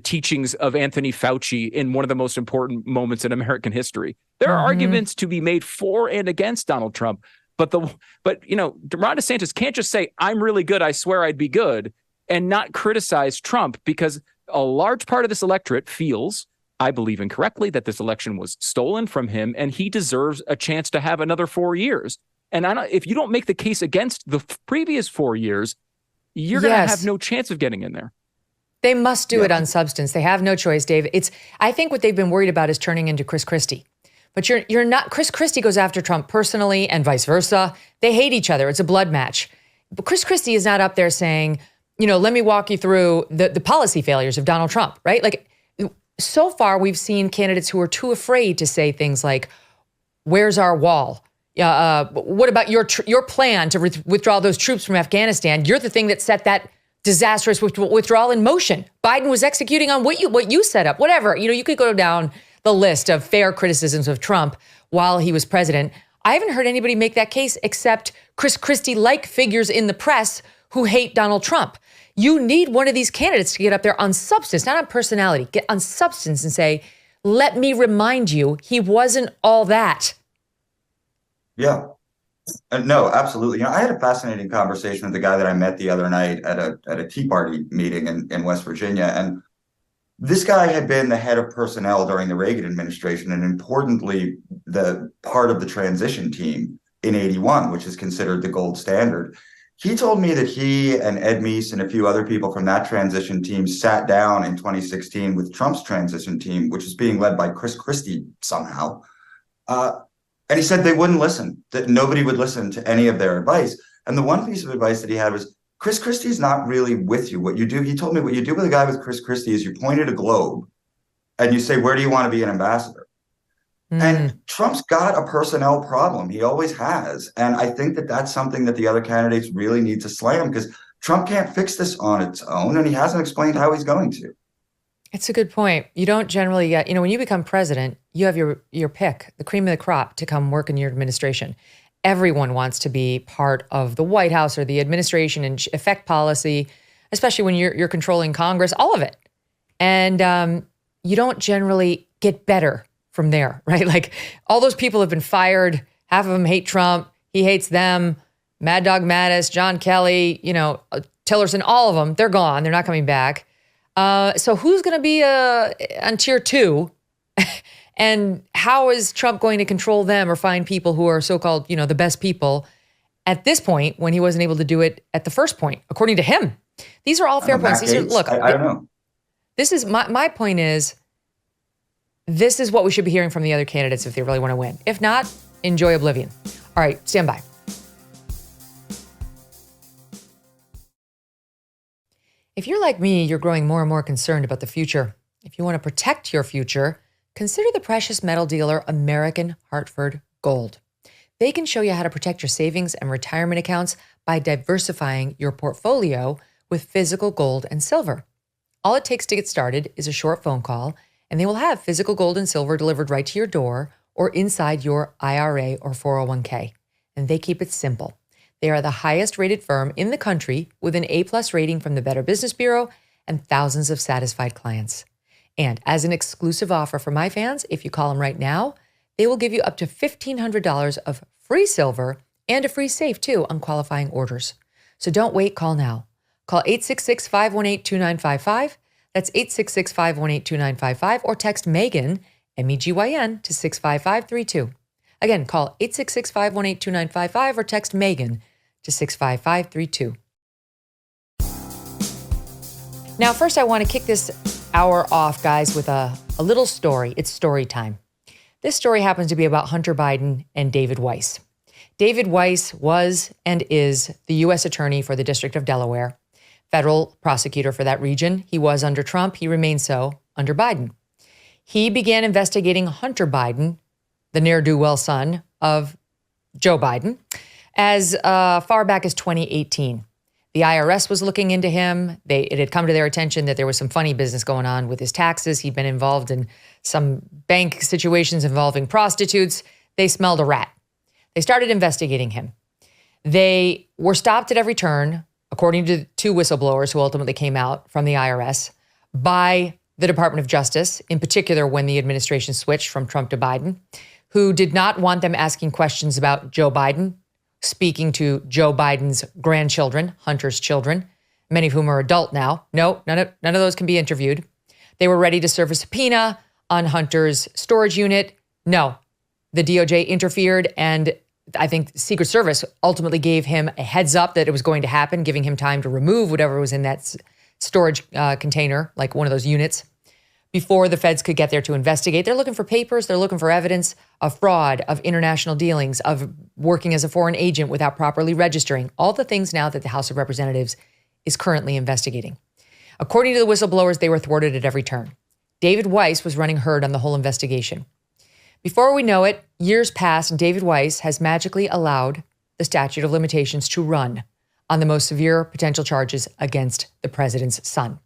teachings of Anthony Fauci in one of the most important moments in American history. There are arguments to be made for and against Donald Trump, but Ron DeSantis can't just say, I'm really good, I swear I'd be good, and not criticize Trump, because a large part of this electorate feels, I believe incorrectly, that this election was stolen from him, and he deserves a chance to have another 4 years. And if you don't make the case against the previous 4 years, you're going to have no chance of getting in there. They must do it on substance. They have no choice, Dave. I think what they've been worried about is turning into Chris Christie. But you're not. Chris Christie goes after Trump personally and vice versa. They hate each other. It's a blood match. But Chris Christie is not up there saying, let me walk you through the policy failures of Donald Trump, right? Like, so far, we've seen candidates who are too afraid to say things like, where's our wall? What about your plan to withdraw those troops from Afghanistan? You're the thing that set that disastrous withdrawal in motion. Biden was executing on what you set up, whatever. You could go down the list of fair criticisms of Trump while he was president. I haven't heard anybody make that case except Chris Christie-like figures in the press who hate Donald Trump. You need one of these candidates to get up there on substance, not on personality, get on substance and say, let me remind you, he wasn't all that. Yeah. No, absolutely. I had a fascinating conversation with the guy that I met the other night at a Tea Party meeting in West Virginia. And this guy had been the head of personnel during the Reagan administration, and importantly, the part of the transition team in 81, which is considered the gold standard. He told me that he and Ed Meese and a few other people from that transition team sat down in 2016 with Trump's transition team, which is being led by Chris Christie somehow. And he said they wouldn't listen, that nobody would listen to any of their advice. And the one piece of advice that he had was, Chris Christie's not really with you. What you do, he told me, what you do with a guy with Chris Christie is you point at a globe and you say, where do you want to be an ambassador? And Trump's got a personnel problem. He always has. And I think that that's something that the other candidates really need to slam, because Trump can't fix this on its own, and he hasn't explained how he's going to. It's a good point. You don't generally get, when you become president, you have your pick, the cream of the crop, to come work in your administration. Everyone wants to be part of the White House or the administration and affect policy, especially when you're controlling Congress, all of it. And you don't generally get better from there, right? Like, all those people have been fired. Half of them hate Trump. He hates them. Mad Dog Mattis, John Kelly, Tillerson, all of them, they're gone. They're not coming back. So who's going to be on tier 2? And how is Trump going to control them or find people who are so-called, the best people at this point, when he wasn't able to do it at the first point, according to him? These are all fair points. These are, look, I don't know. This is my point is, this is what we should be hearing from the other candidates if they really want to win. If not, enjoy oblivion. All right, stand by. If you're like me, you're growing more and more concerned about the future. If you want to protect your future, consider the precious metal dealer American Hartford Gold. They can show you how to protect your savings and retirement accounts by diversifying your portfolio with physical gold and silver. All it takes to get started is a short phone call, and they will have physical gold and silver delivered right to your door or inside your IRA or 401k. And they keep it simple. They are the highest rated firm in the country with an A+ rating from the Better Business Bureau and thousands of satisfied clients. And as an exclusive offer for my fans, if you call them right now, they will give you up to $1,500 of free silver and a free safe too on qualifying orders. So don't wait, call now. Call 866-518-2955. That's 866-518-2955, or text Megyn, MEGYN, to 65532. Again, call 866-518-2955 or text Megyn to 65532. Now, first I want to kick this hour off, guys, with a little story. It's story time. This story happens to be about Hunter Biden and David Weiss. David Weiss was and is the U.S. Attorney for the District of Delaware, federal prosecutor for that region. He was under Trump. He remains so under Biden. He began investigating Hunter Biden, the ne'er-do-well son of Joe Biden, as far back as 2018. The IRS was looking into him. It had come to their attention that there was some funny business going on with his taxes. He'd been involved in some bank situations involving prostitutes. They smelled a rat. They started investigating him. They were stopped at every turn, according to two whistleblowers who ultimately came out from the IRS, by the Department of Justice, in particular when the administration switched from Trump to Biden, who did not want them asking questions about Joe Biden, speaking to Joe Biden's grandchildren, Hunter's children, many of whom are adult now. No, none of those can be interviewed. They were ready to serve a subpoena on Hunter's storage unit. No, the DOJ interfered, and I think Secret Service ultimately gave him a heads up that it was going to happen, giving him time to remove whatever was in that storage container, like one of those units, before the feds could get there to investigate. They're looking for papers. They're looking for evidence of fraud, of international dealings, of working as a foreign agent without properly registering, all the things now that the House of Representatives is currently investigating. According to the whistleblowers, they were thwarted at every turn. David Weiss was running herd on the whole investigation. Before we know it, years pass, and David Weiss has magically allowed the statute of limitations to run on the most severe potential charges against the president's son.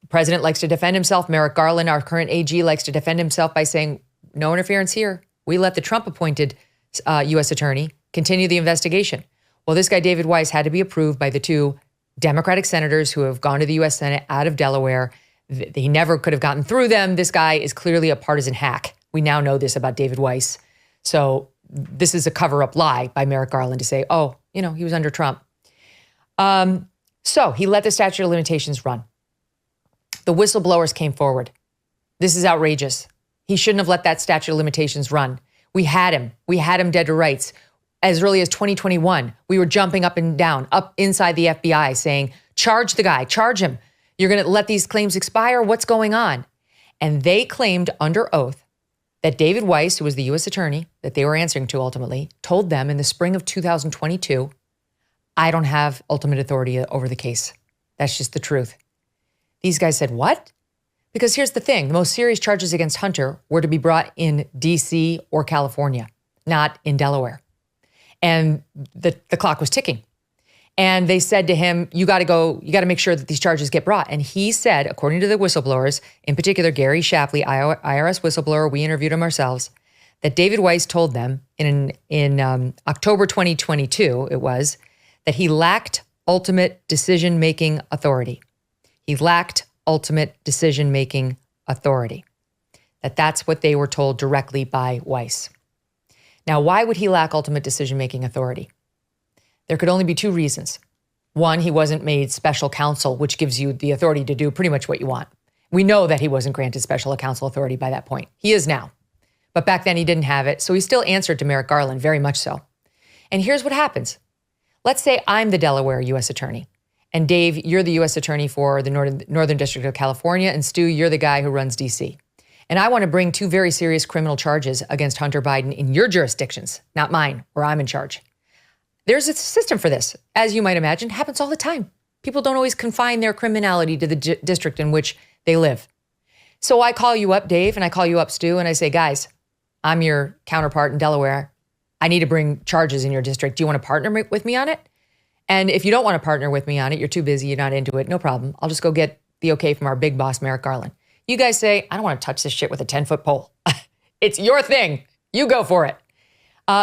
The president likes to defend himself. Merrick Garland, our current AG, likes to defend himself by saying, no interference here. We let the Trump-appointed U.S. attorney continue the investigation. Well, this guy, David Weiss, had to be approved by the two Democratic senators who have gone to the U.S. Senate out of Delaware. He never could have gotten through them. This guy is clearly a partisan hack. We now know this about David Weiss. So this is a cover-up lie by Merrick Garland to say, oh, he was under Trump. So he let the statute of limitations run. The whistleblowers came forward. This is outrageous. He shouldn't have let that statute of limitations run. We had him. We had him dead to rights. As early as 2021, we were jumping up and down, up inside the FBI saying, charge the guy, charge him. You're going to let these claims expire? What's going on? And they claimed under oath that David Weiss, who was the U.S. attorney that they were answering to ultimately, told them in the spring of 2022, I don't have ultimate authority over the case. That's just the truth. These guys said, what? Because here's the thing. The most serious charges against Hunter were to be brought in D.C. or California, not in Delaware. And the clock was ticking. And they said to him, you got to make sure that these charges get brought. And he said, according to the whistleblowers, in particular, Gary Shapley, IRS whistleblower, we interviewed him ourselves, that David Weiss told them in October 2022, it was, that he lacked ultimate decision-making authority. He lacked ultimate decision-making authority. That's what they were told directly by Weiss. Now, why would he lack ultimate decision-making authority? There could only be two reasons. One, he wasn't made special counsel, which gives you the authority to do pretty much what you want. We know that he wasn't granted special counsel authority by that point. He is now. But back then he didn't have it, so he still answered to Merrick Garland, very much so. And here's what happens. Let's say I'm the Delaware U.S. attorney, And Dave, you're the U.S. Attorney for the Northern District of California. And Stu, you're the guy who runs D.C. And I want to bring 2 very serious criminal charges against Hunter Biden in your jurisdictions, not mine, where I'm in charge. There's a system for this. As you might imagine, happens all the time. People don't always confine their criminality to the district in which they live. So I call you up, Dave, and I call you up, Stu, and I say, guys, I'm your counterpart in Delaware. I need to bring charges in your district. Do you want to partner with me on it? And if you don't want to partner with me on it, you're too busy, you're not into it, no problem. I'll just go get the okay from our big boss, Merrick Garland. You guys say, I don't want to touch this shit with a 10-foot pole. It's your thing. You go for it.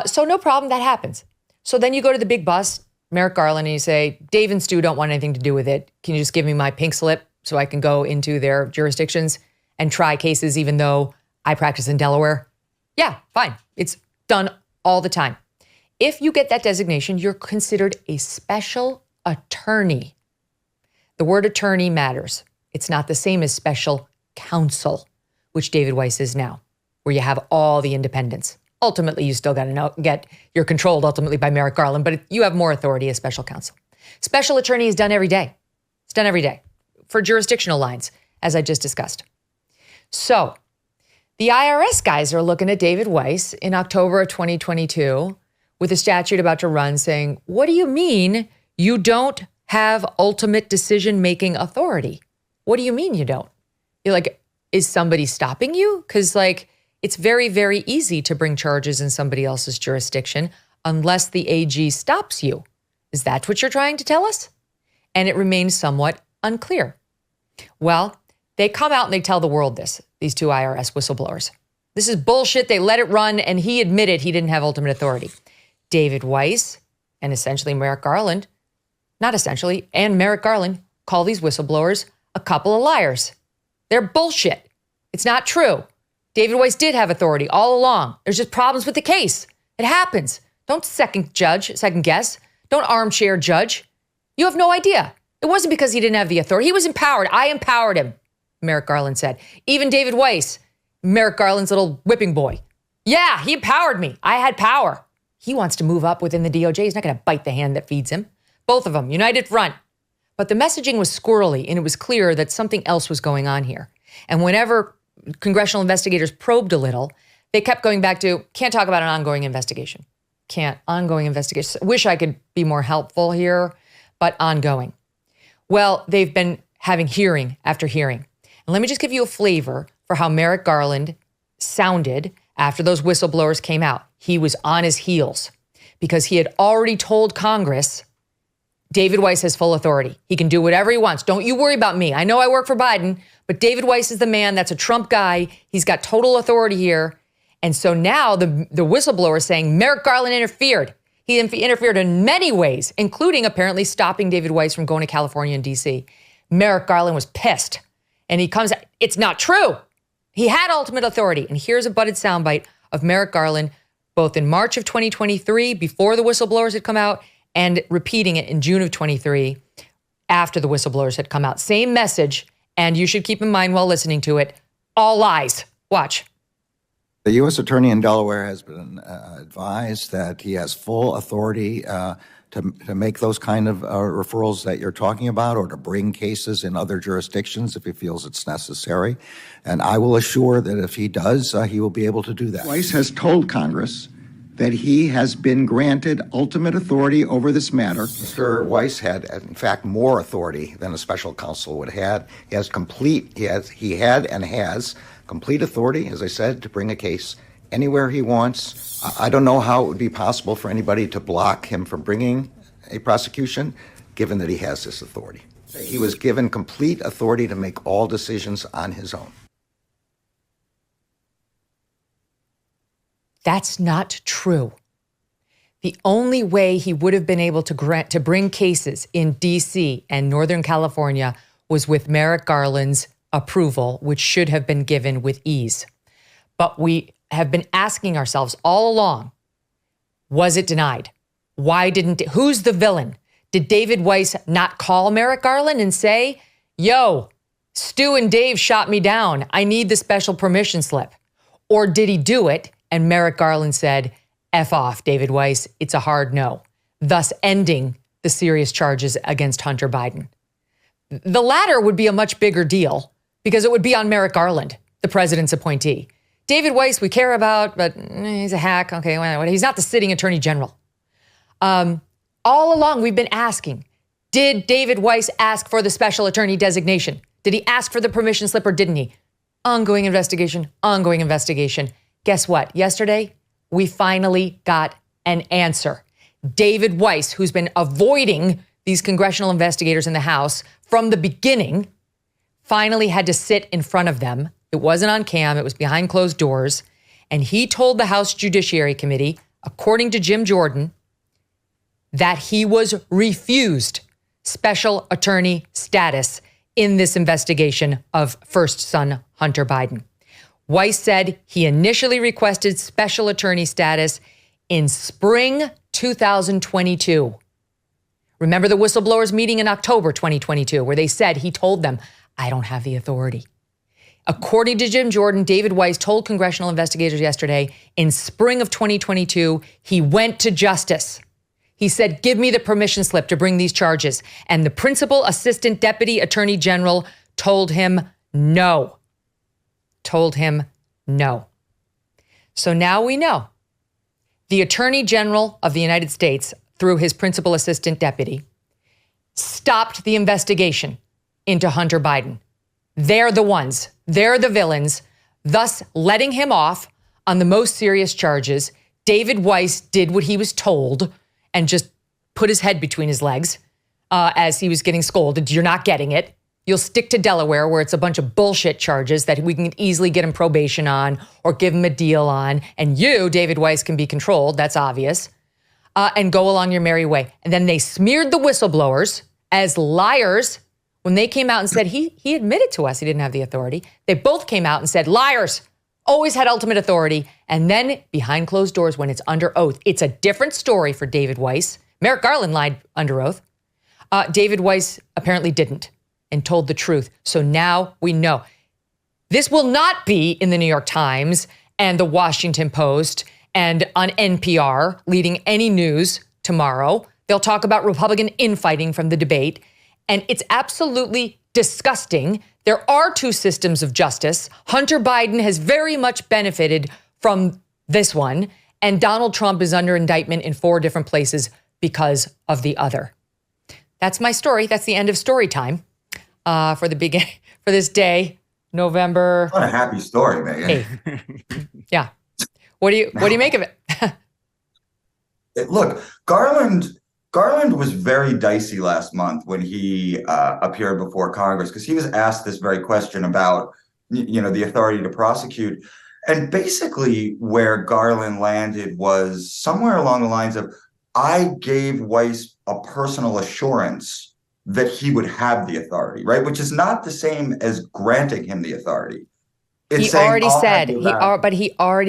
So no problem, that happens. So then you go to the big boss, Merrick Garland, and you say, Dave and Stu don't want anything to do with it. Can you just give me my pink slip so I can go into their jurisdictions and try cases even though I practice in Delaware? Yeah, fine. It's done all the time. If you get that designation, you're considered a special attorney. The word attorney matters. It's not the same as special counsel, which David Weiss is now, where you have all the independence. Ultimately, you still got to you're controlled ultimately by Merrick Garland, but you have more authority as special counsel. Special attorney is done every day. It's done every day for jurisdictional lines, as I just discussed. So the IRS guys are looking at David Weiss in October of 2022 with a statute about to run saying, what do you mean you don't have ultimate decision-making authority? What do you mean you don't? You're like, is somebody stopping you? Because it's very, very easy to bring charges in somebody else's jurisdiction unless the AG stops you. Is that what you're trying to tell us? And it remains somewhat unclear. Well, they come out and they tell the world these 2 IRS whistleblowers. This is bullshit. They let it run, and he admitted he didn't have ultimate authority. David Weiss and essentially Merrick Garland, and Merrick Garland call these whistleblowers a couple of liars. They're bullshit. It's not true. David Weiss did have authority all along. There's just problems with the case. It happens. Don't second guess. Don't armchair judge. You have no idea. It wasn't because he didn't have the authority. He was empowered. I empowered him, Merrick Garland said. Even David Weiss, Merrick Garland's little whipping boy. Yeah, he empowered me. I had power. He wants to move up within the DOJ. He's not going to bite the hand that feeds him. Both of them, united front. But the messaging was squirrely, and it was clear that something else was going on here. And whenever congressional investigators probed a little, they kept going back to, can't talk about an ongoing investigation. Ongoing investigation. Wish I could be more helpful here, but ongoing. Well, they've been having hearing after hearing. And let me just give you a flavor for how Merrick Garland sounded after those whistleblowers came out. He was on his heels because he had already told Congress, David Weiss has full authority. He can do whatever he wants. Don't you worry about me. I know I work for Biden, but David Weiss is the man. That's a Trump guy. He's got total authority here. And so now the whistleblower is saying Merrick Garland interfered. He interfered in many ways, including apparently stopping David Weiss from going to California and D.C. Merrick Garland was pissed. And he comes out, it's not true. He had ultimate authority. And here's a budded soundbite of Merrick Garland, both in March of 2023, before the whistleblowers had come out, and repeating it in June of 23, after the whistleblowers had come out. Same message, and you should keep in mind while listening to it, all lies. Watch. The U.S. Attorney in Delaware has been advised that he has full authority to make those kind of referrals that you're talking about, or to bring cases in other jurisdictions if he feels it's necessary. And I will assure that if he does, he will be able to do that. Weiss has told Congress that he has been granted ultimate authority over this matter. Mr. Weiss had, in fact, more authority than a special counsel would have. He had and has complete authority, as I said, to bring a case anywhere he wants. I don't know how it would be possible for anybody to block him from bringing a prosecution, given that he has this authority. He was given complete authority to make all decisions on his own. That's not true. The only way he would have been able to bring cases in D.C. and Northern California was with Merrick Garland's approval, which should have been given with ease. But we have been asking ourselves all along, was it denied? Who's the villain? Did David Weiss not call Merrick Garland and say, yo, Stu and Dave shot me down. I need the special permission slip. Or did he do it and Merrick Garland said, F off, David Weiss, it's a hard no, thus ending the serious charges against Hunter Biden. The latter would be a much bigger deal because it would be on Merrick Garland, the president's appointee. David Weiss, we care about, but he's a hack. Okay, well, he's not the sitting attorney general. All along, we've been asking, did David Weiss ask for the special attorney designation? Did he ask for the permission slip or didn't he? Ongoing investigation, ongoing investigation. Guess what? Yesterday, we finally got an answer. David Weiss, who's been avoiding these congressional investigators in the House from the beginning, finally had to sit in front of them. It wasn't on cam, it was behind closed doors. And he told the House Judiciary Committee, according to Jim Jordan, that he was refused special attorney status in this investigation of first son Hunter Biden. Weiss said he initially requested special attorney status in spring 2022. Remember the whistleblowers meeting in October 2022, where they said he told them, I don't have the authority. According to Jim Jordan, David Weiss told congressional investigators yesterday, in spring of 2022, he went to justice. He said, give me the permission slip to bring these charges. And the principal assistant deputy attorney general told him no. Told him no. So now we know. The Attorney General of the United States, through his principal assistant deputy, stopped the investigation into Hunter Biden. They're the ones. They're the villains, thus letting him off on the most serious charges. David Weiss did what he was told and just put his head between his legs as he was getting scolded. You're not getting it. You'll stick to Delaware, where it's a bunch of bullshit charges that we can easily get him probation on or give him a deal on. And you, David Weiss, can be controlled. That's obvious. And go along your merry way. And then they smeared the whistleblowers as liars when they came out and said he admitted to us he didn't have the authority. They both came out and said, liars, always had ultimate authority. And then behind closed doors, when it's under oath, it's a different story for David Weiss. Merrick Garland lied under oath. David Weiss apparently didn't and told the truth. So now we know. This will not be in the New York Times and the Washington Post and on NPR leading any news tomorrow. They'll talk about Republican infighting from the debate. And it's absolutely disgusting. There are two systems of justice. Hunter Biden has very much benefited from this one, and Donald Trump is under indictment in 4 different places because of the other. That's my story. That's the end of story time for this day, November. What a happy story, Megyn. 8th. Yeah. What do you make of it? Look, Garland was very dicey last month when he appeared before Congress, because he was asked this very question about, the authority to prosecute. And basically where Garland landed was somewhere along the lines of, I gave Weiss a personal assurance that he would have the authority, right? Which is not the same as granting him the authority. It's he already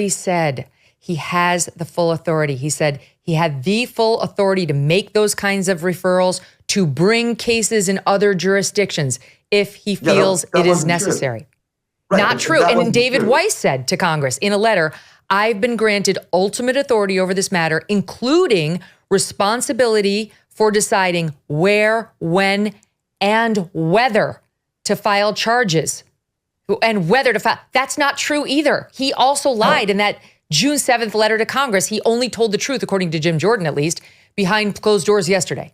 said he has the full authority. He said he had the full authority to make those kinds of referrals, to bring cases in other jurisdictions if he feels it is necessary. Right, not true. And David Weiss said to Congress in a letter, I've been granted ultimate authority over this matter, including responsibility for deciding where, when, and whether to file charges. And whether to file. That's not true either. He also lied in that June 7th letter to Congress. He only told the truth, according to Jim Jordan, at least, behind closed doors yesterday.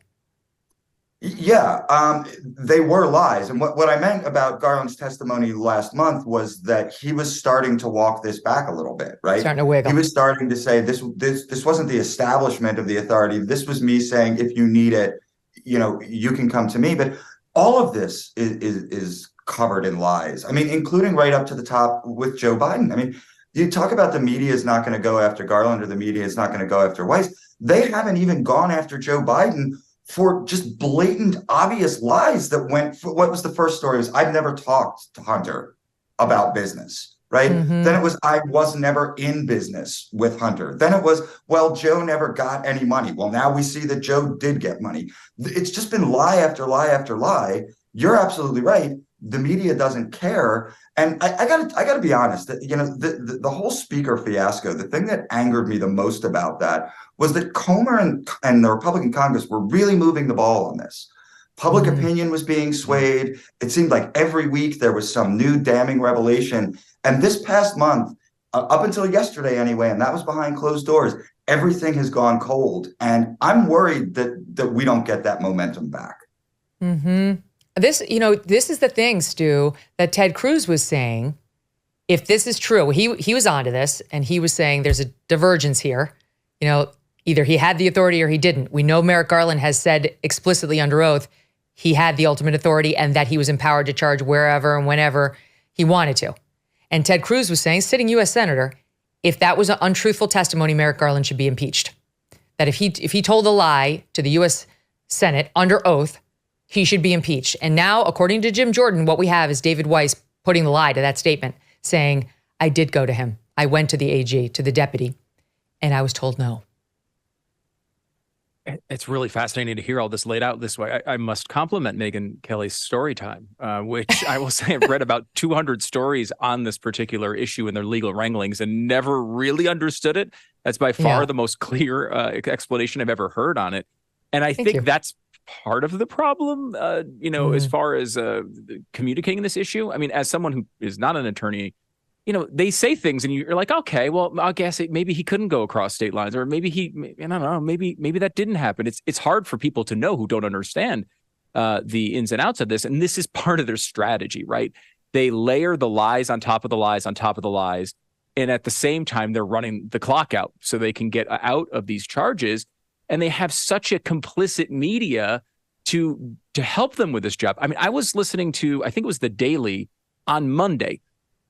Yeah, they were lies. And what I meant about Garland's testimony last month was that he was starting to walk this back a little bit, right? Starting to wiggle. He was starting to say this wasn't the establishment of the authority. This was me saying, if you need it, you can come to me. But all of this is covered in lies. I mean, including right up to the top with Joe Biden. I mean, you talk about the media is not going to go after Garland or the media is not going to go after Weiss. They haven't even gone after Joe Biden for just blatant, obvious lies that went for, what was the first story? It was, I've never talked to Hunter about business, right? Mm-hmm. Then it was, I was never in business with Hunter. Then it was, well, Joe never got any money. Well, now we see that Joe did get money. It's just been lie after lie after lie. You're absolutely right. the media doesn't care. And I gotta be honest, that, you know, the whole speaker fiasco, the thing that angered me the most about that was that Comer and the Republican Congress were really moving the ball on this. Public opinion was being swayed. It seemed like every week there was some new damning revelation. And this past month, up until yesterday anyway, and that was behind closed doors, everything has gone cold. And I'm worried that we don't get that momentum back. This is the thing, Stu, that Ted Cruz was saying. If this is true, he was onto this, and he was saying there's a divergence here. You know, either he had the authority or he didn't. We know Merrick Garland has said explicitly under oath he had the ultimate authority and that he was empowered to charge wherever and whenever he wanted to. And Ted Cruz was saying, sitting U.S. Senator, if that was an untruthful testimony, Merrick Garland should be impeached. That if he told a lie to the U.S. Senate under oath, he should be impeached. And now, according to Jim Jordan, what we have is David Weiss putting the lie to that statement, saying, I did go to him. I went to the AG, to the deputy, and I was told no. It's really fascinating to hear all this laid out this way. I must compliment Megyn Kelly's story time, which I will say I've read about 200 stories on this particular issue in their legal wranglings and never really understood it. That's by far the most clear explanation I've ever heard on it. And I think that's part of the problem, as far as communicating this issue. I mean, as someone who is not an attorney, you know, they say things and you're like, okay, well, I guess maybe he couldn't go across state lines, or maybe I don't know, maybe that didn't happen. It's hard for people to know who don't understand the ins and outs of this. And this is part of their strategy, right? They layer the lies on top of the lies on top of the lies. And at the same time, they're running the clock out so they can get out of these charges. And they have such a complicit media to help them with this job. I mean, I was listening to, I think it was The Daily on Monday,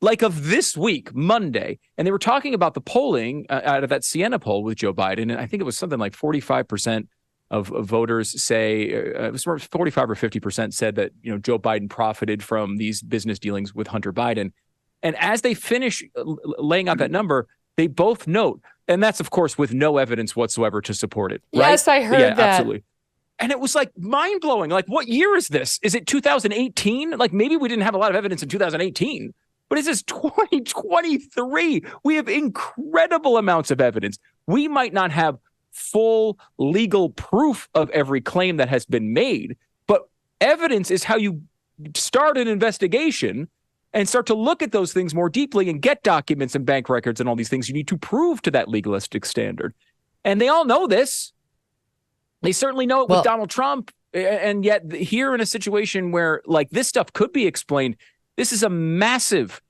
like of this week, Monday, and they were talking about the polling out of that Siena poll with Joe Biden, and I think it was something like 45% of voters say, it was 45 or 50% said that, you know, Joe Biden profited from these business dealings with Hunter Biden. And as they finish laying out that number, they both note, and that's, of course, with no evidence whatsoever to support it. Right? Yes, I heard that. Absolutely. And it was like mind-blowing. Like, what year is this? Is it 2018? Like, maybe we didn't have a lot of evidence in 2018. But this is 2023. We have incredible amounts of evidence. We might not have full legal proof of every claim that has been made, but evidence is how you start an investigation and start to look at those things more deeply and get documents and bank records and all these things you need to prove to that legalistic standard. And they all know this. They certainly know it with Donald Trump. And yet here in a situation where like this stuff could be explained, this is a massive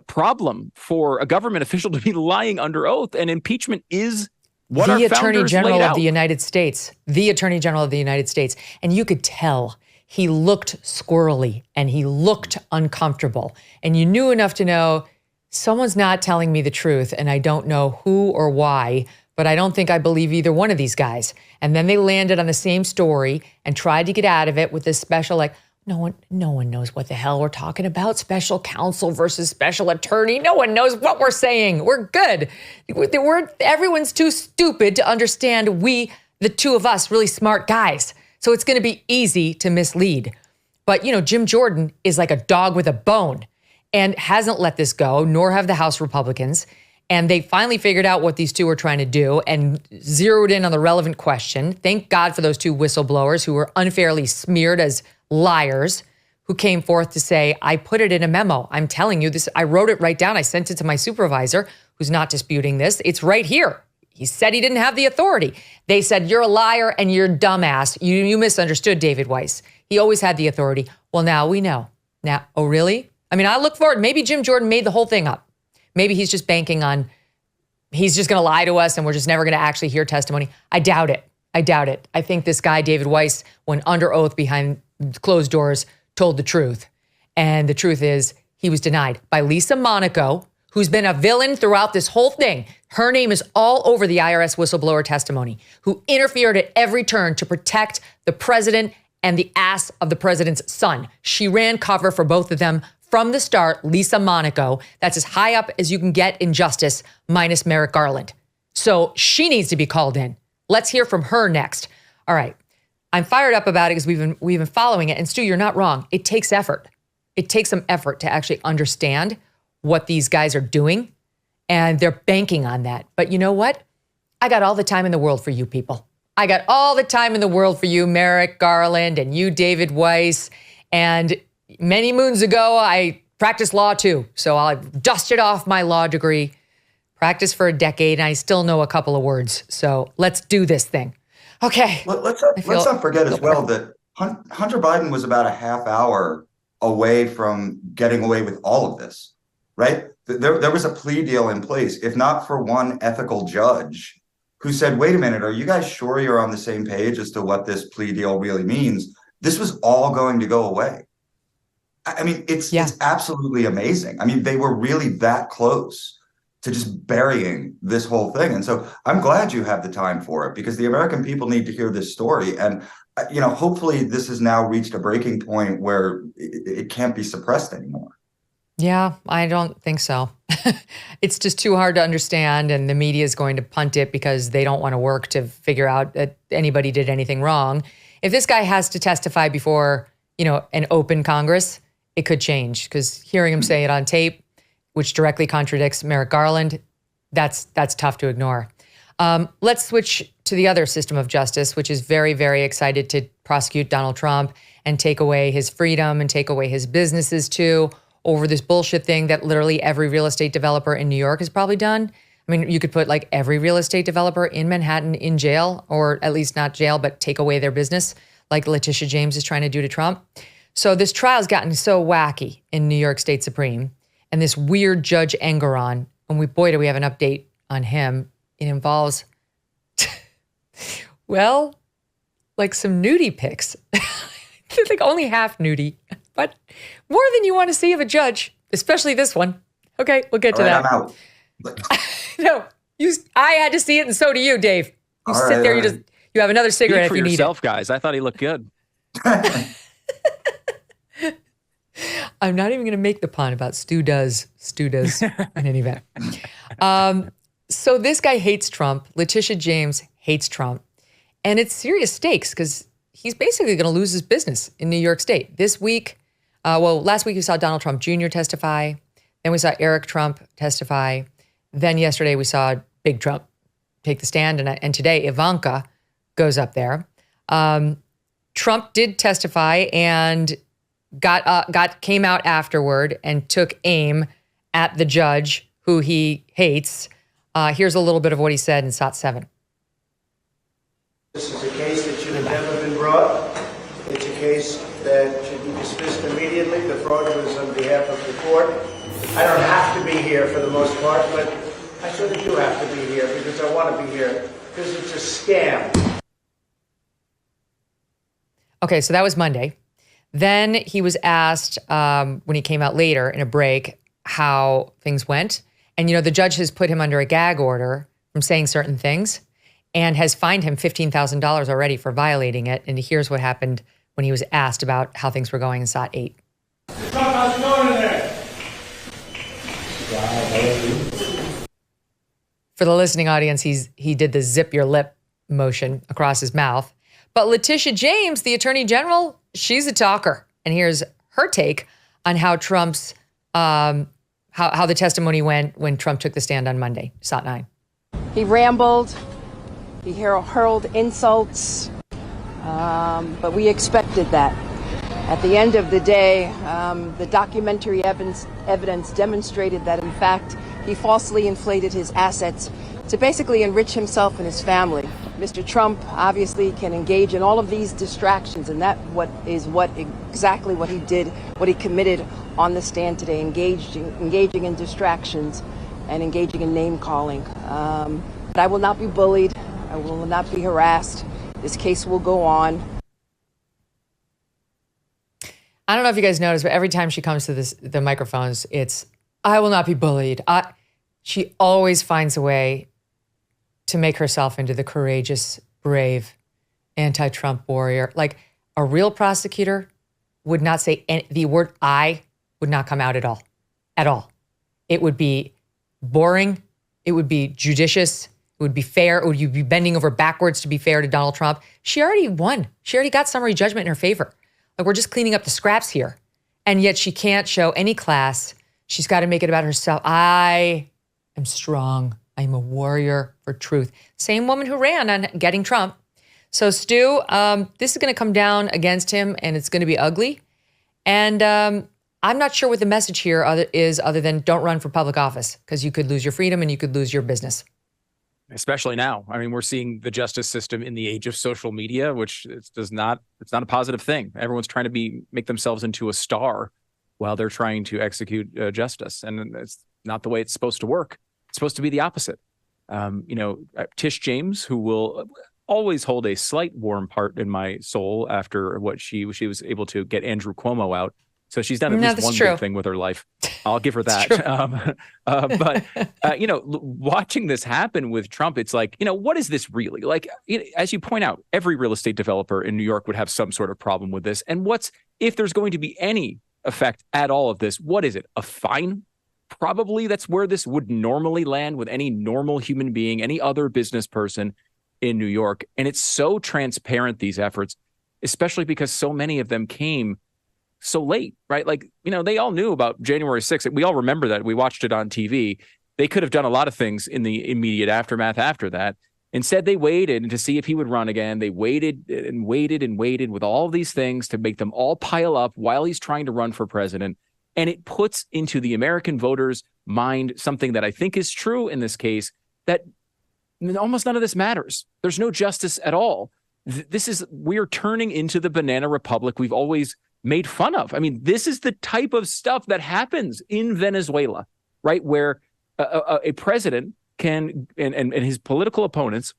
problem for a government official to be lying under oath, and impeachment is what our Attorney General of the United States, the Attorney General of the United States. And you could tell he looked squirrely and he looked uncomfortable. And you knew enough to know someone's not telling me the truth, and I don't know who or why, but I don't think I believe either one of these guys. And then they landed on the same story and tried to get out of it with this special, like, no one knows what the hell we're talking about. Special counsel versus special attorney. No one knows what we're saying. We're good. Everyone's too stupid to understand the two of us, really smart guys. So it's going to be easy to mislead. But, you know, Jim Jordan is like a dog with a bone and hasn't let this go, nor have the House Republicans. And they finally figured out what these two were trying to do and zeroed in on the relevant question. Thank God for those two whistleblowers who were unfairly smeared as liars, who came forth to say, I put it in a memo. I'm telling you this. I wrote it right down. I sent it to my supervisor, who's not disputing this. It's right here. He said he didn't have the authority. They said, you're a liar and you're dumbass. You misunderstood David Weiss. He always had the authority. Well, now we know. Now, oh, really? I mean, I look forward. Maybe Jim Jordan made the whole thing up. Maybe he's just banking on, he's just going to lie to us and we're just never going to actually hear testimony. I doubt it. I think this guy, David Weiss, when under oath behind closed doors, told the truth. And the truth is he was denied by Lisa Monaco, who's been a villain throughout this whole thing. Her name is all over the IRS whistleblower testimony, who interfered at every turn to protect the president and the ass of the president's son. She ran cover for both of them from the start. Lisa Monaco, that's as high up as you can get in justice, minus Merrick Garland. So she needs to be called in. Let's hear from her next. All right. I'm fired up about it because we've been following it. And Stu, you're not wrong. It takes effort. It takes some effort to actually understand what these guys are doing, and they're banking on that. But you know what? I got all the time in the world for you people. I got all the time in the world for you, Merrick Garland, and you, David Weiss. And many moons ago, I practiced law too. So I've dusted off my law degree, practiced for a decade, and I still know a couple of words. So let's do this thing. Okay. Let's not forget as well that Hunter Biden was about a half hour away from getting away with all of this, right? There was a plea deal in place, if not for one ethical judge who said, wait a minute, are you guys sure you're on the same page as to what this plea deal really means? This was all going to go away. I mean, it's absolutely amazing. I mean, they were really that close to just burying this whole thing. And so I'm glad you have the time for it, because the American people need to hear this story. And, hopefully this has now reached a breaking point where it can't be suppressed anymore. Yeah, I don't think so. It's just too hard to understand, and the media is going to punt it because they don't want to work to figure out that anybody did anything wrong. If this guy has to testify before, an open Congress, it could change, because hearing him say it on tape, which directly contradicts Merrick Garland, that's tough to ignore. Let's switch to the other system of justice, which is very, very excited to prosecute Donald Trump and take away his freedom and take away his businesses too, over this bullshit thing that literally every real estate developer in New York has probably done. I mean, you could put like every real estate developer in Manhattan in jail, or at least not jail, but take away their business, like Letitia James is trying to do to Trump. So this trial's gotten so wacky in New York State Supreme, and this weird Judge Engoron, and boy, do we have an update on him. It involves, well, like some nudie pics. Like only half nudie, but more than you want to see of a judge, especially this one. Okay, we'll get to that. I'm out. No, I had to see it, and so do you, Dave. You sit there, you have another cigarette if you need yourself, it. Guys, I thought he looked good. I'm not even going to make the pun about Stu does in any event. So this guy hates Trump. Letitia James hates Trump. And it's serious stakes, because he's basically going to lose his business in New York State. This week, last week we saw Donald Trump Jr. testify. Then we saw Eric Trump testify. Then yesterday we saw Big Trump take the stand. And today Ivanka goes up there. Trump did testify and came out afterward and took aim at the judge who he hates. Here's a little bit of what he said in SOT 7. This is a case that should have never been brought. It's a case that should be dismissed immediately. The fraud was on behalf of the court. I don't have to be here for the most part, but I sort of do have to be here because I want to be here, because it's a scam. Okay, so that was Monday. Then he was asked when he came out later in a break how things went. And, the judge has put him under a gag order from saying certain things and has fined him $15,000 already for violating it. And here's what happened when he was asked about how things were going in SOT 8. How's it going in there? For the listening audience, he did the zip your lip motion across his mouth. But Letitia James, the Attorney General, she's a talker. And here's her take on how Trump's how the testimony went when Trump took the stand on Monday, SOT 9. He rambled, he hurled insults, but we expected that. At the end of the day, the documentary evidence demonstrated that, in fact, he falsely inflated his assets to basically enrich himself and his family. Mr. Trump obviously can engage in all of these distractions, and that exactly what he did, what he committed on the stand today, engaging in distractions and engaging in name calling. But I will not be bullied. I will not be harassed. This case will go on. I don't know if you guys noticed, but every time she comes to the microphones, it's, I will not be bullied. She always finds a way to make herself into the courageous, brave, anti-Trump warrior. Like a real prosecutor would not say the word I would not come out at all. At all. It would be boring. It would be judicious. would be fair. Would you be bending over backwards to be fair to Donald Trump? She already won. She already got summary judgment in her favor. Like, we're just cleaning up the scraps here. And yet she can't show any class. She's got to make it about herself. I am strong. I'm a warrior for truth. Same woman who ran on getting Trump. So Stu, this is going to come down against him, and it's going to be ugly. And I'm not sure what the message here is other than don't run for public office, because you could lose your freedom and you could lose your business. Especially now. I mean, we're seeing the justice system in the age of social media, which it's not a positive thing. Everyone's trying to make themselves into a star while they're trying to execute justice. And it's not the way it's supposed to work. It's supposed to be the opposite. Tish James, who will always hold a slight warm part in my soul after what she was able to get Andrew Cuomo out. So she's done at least one good thing with her life. I'll give her that. Watching this happen with Trump, it's like, what is this really? Like, as you point out, every real estate developer in New York would have some sort of problem with this. And if there's going to be any effect at all of this, what is it? A fine? Probably that's where this would normally land with any normal human being, any other business person in New York. And it's so transparent, these efforts, especially because so many of them came so late, right? Like, they all knew about January 6th. We all remember that. We watched it on TV. They could have done a lot of things in the immediate aftermath after that. Instead, they waited to see if he would run again. They waited and waited and waited with all these things to make them all pile up while he's trying to run for president. And it puts into the American voters' mind something that I think is true in this case, that almost none of this matters. There's no justice at all. We're turning into the banana republic we've always made fun of. I mean, this is the type of stuff that happens in Venezuela, right? Where a president can, and his political opponents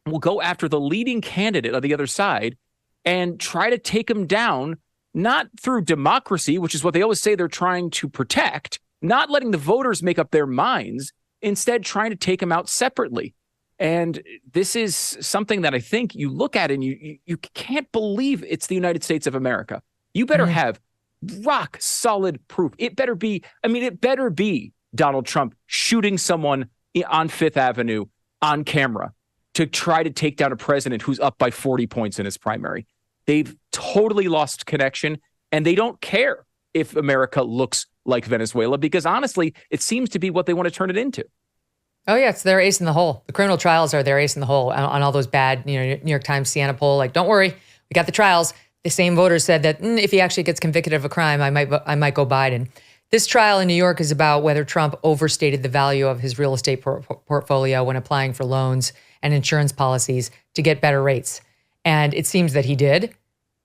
will go after the leading candidate on the other side and try to take him down, not through democracy, which is what they always say they're trying to protect, not letting the voters make up their minds, instead trying to take him out separately. And this is something that I think you look at and you can't believe it's the United States of America. You better have rock solid proof. It better be Donald Trump shooting someone on Fifth Avenue on camera to try to take down a president who's up by 40 points in his primary. They've totally lost connection, and they don't care if America looks like Venezuela, because honestly, it seems to be what they want to turn it into. Oh, yeah, it's their ace in the hole. The criminal trials are their ace in the hole on all those bad, New York Times, Siena poll. Like, don't worry, we got the trials. The same voters said that if he actually gets convicted of a crime, I might go Biden. This trial in New York is about whether Trump overstated the value of his real estate portfolio when applying for loans and insurance policies to get better rates. And it seems that he did.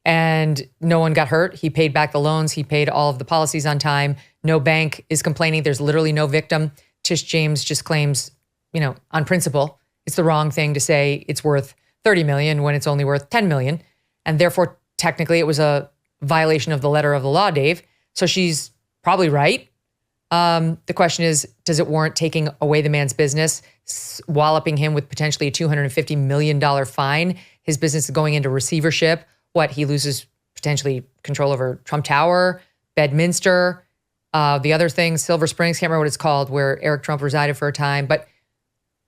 And no one got hurt. He paid back the loans. He paid all of the policies on time. No bank is complaining. There's literally no victim. Tish James just claims, on principle, it's the wrong thing to say it's worth $30 million when it's only worth $10 million. And therefore, technically, it was a violation of the letter of the law, Dave. So she's probably right. The question is, does it warrant taking away the man's business, walloping him with potentially a $250 million fine? His business is going into receivership. What, he loses potentially control over Trump Tower, Bedminster, the other thing, Silver Springs, can't remember what it's called, where Eric Trump resided for a time, but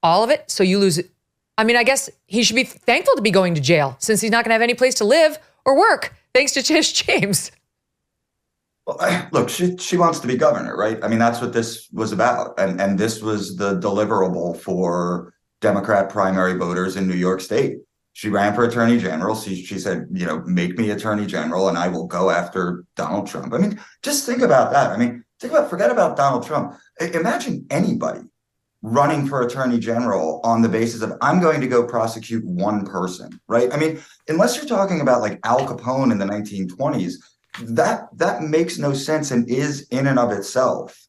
all of it. So you lose it. I mean, I guess he should be thankful to be going to jail since he's not going to have any place to live or work, thanks to Tish James. Well, look, she wants to be governor, right? I mean, that's what this was about. And this was the deliverable for Democrat primary voters in New York State. She ran for attorney general. She said, make me attorney general and I will go after Donald Trump. I mean, just think about that. I mean, forget about Donald Trump. Imagine anybody running for attorney general on the basis of, I'm going to go prosecute one person, right? I mean, unless you're talking about like Al Capone in the 1920s, that makes no sense and is in and of itself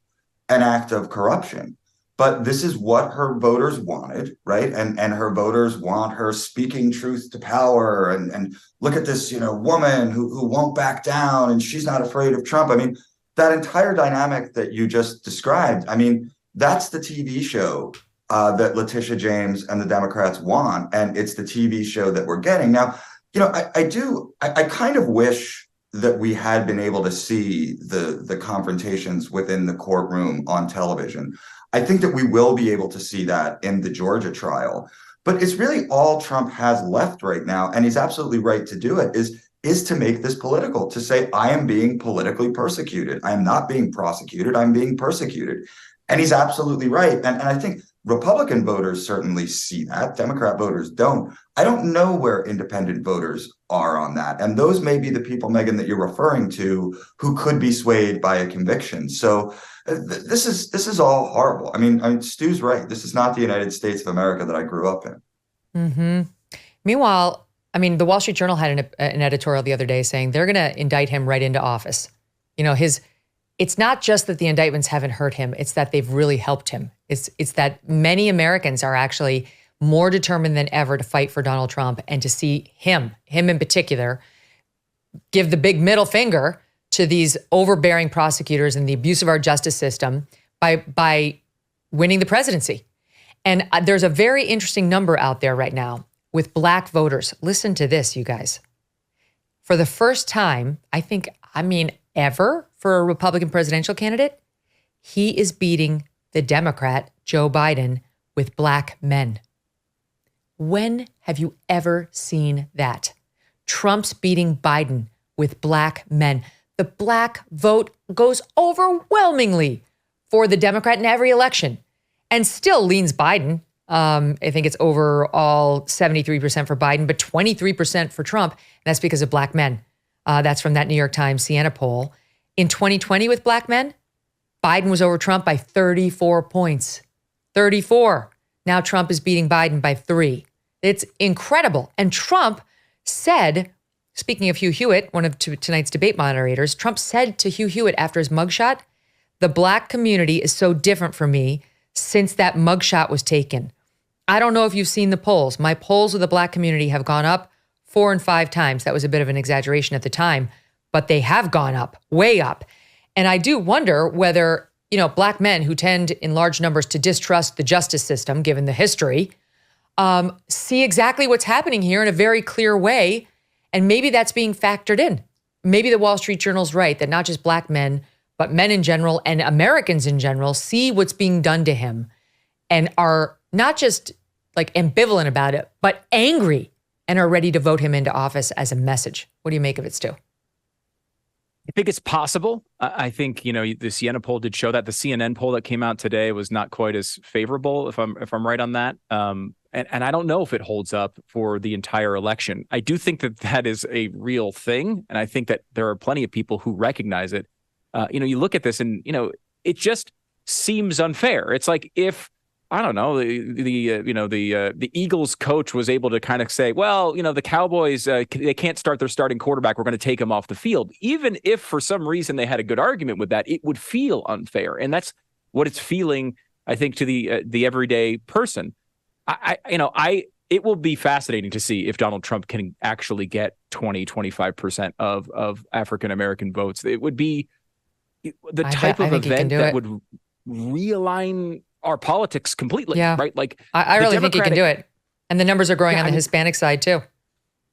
an act of corruption. But this is what her voters wanted, right? And her voters want her speaking truth to power. And look at this, woman who won't back down and she's not afraid of Trump. I mean, that entire dynamic that you just described, I mean, that's the TV show that Letitia James and the Democrats want. And it's the TV show that we're getting. Now, I kind of wish that we had been able to see the confrontations within the courtroom on television. I think that we will be able to see that in the Georgia trial. But it's really all Trump has left right now, and he's absolutely right to do it, is to make this political, to say, I am being politically persecuted. I am not being prosecuted. I'm being persecuted. And he's absolutely right. And I think Republican voters certainly see that. Democrat voters don't. I don't know where independent voters are on that. And those may be the people, Megyn, that you're referring to who could be swayed by a conviction. So this is all horrible. I mean, Stu's right. This is not the United States of America that I grew up in. Mm-hmm. Meanwhile, I mean, the Wall Street Journal had an editorial the other day saying they're going to indict him right into office. You know, it's not just that the indictments haven't hurt him, it's that they've really helped him. It's that many Americans are actually more determined than ever to fight for Donald Trump and to see him in particular, give the big middle finger to these overbearing prosecutors and the abuse of our justice system by winning the presidency. And there's a very interesting number out there right now with Black voters. Listen to this, you guys. For the first time, ever, for a Republican presidential candidate, he is beating the Democrat, Joe Biden, with Black men. When have you ever seen that? Trump's beating Biden with Black men. The Black vote goes overwhelmingly for the Democrat in every election and still leans Biden. I think it's overall 73% for Biden, but 23% for Trump. And that's because of Black men. That's from that New York Times Siena poll. In 2020 with Black men, Biden was over Trump by 34 points. 34. Now Trump is beating Biden by 3. It's incredible. And Trump said, speaking of Hugh Hewitt, one of tonight's debate moderators, Trump said to Hugh Hewitt after his mugshot, the Black community is so different for me since that mugshot was taken. I don't know if you've seen the polls. My polls with the Black community have gone up 4 and 5 times. That was a bit of an exaggeration at the time, but they have gone up, way up. And I do wonder whether, Black men who tend in large numbers to distrust the justice system, given the history, see exactly what's happening here in a very clear way. And maybe that's being factored in. Maybe the Wall Street Journal's right that not just Black men, but men in general and Americans in general see what's being done to him and are not just like ambivalent about it, but angry and are ready to vote him into office as a message. What do you make of it, Stu? I think it's possible. I think, the Siena poll did show that. The CNN poll that came out today was not quite as favorable, if I'm right on that. And I don't know if it holds up for the entire election. I do think that is a real thing. And I think that there are plenty of people who recognize it. You look at this and, it just seems unfair. It's like if, I don't know, the Eagles coach was able to kind of say, well, the Cowboys, they can't start their starting quarterback. We're going to take him off the field. Even if for some reason they had a good argument with that, it would feel unfair. And that's what it's feeling, I think, to the everyday person. It will be fascinating to see if Donald Trump can actually get 25% of African-American votes. It would be the type of event that would realign our politics completely, right? Like I really think he can do it. And the numbers are growing on the Hispanic side too.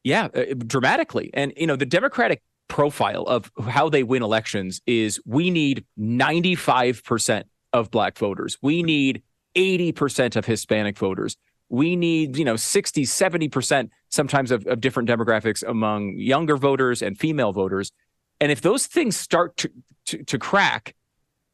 Yeah, dramatically. And, the Democratic profile of how they win elections is we need 95% of Black voters. We need 80% of Hispanic voters. We need, 60, 70% sometimes of different demographics among younger voters and female voters. And if those things start to crack,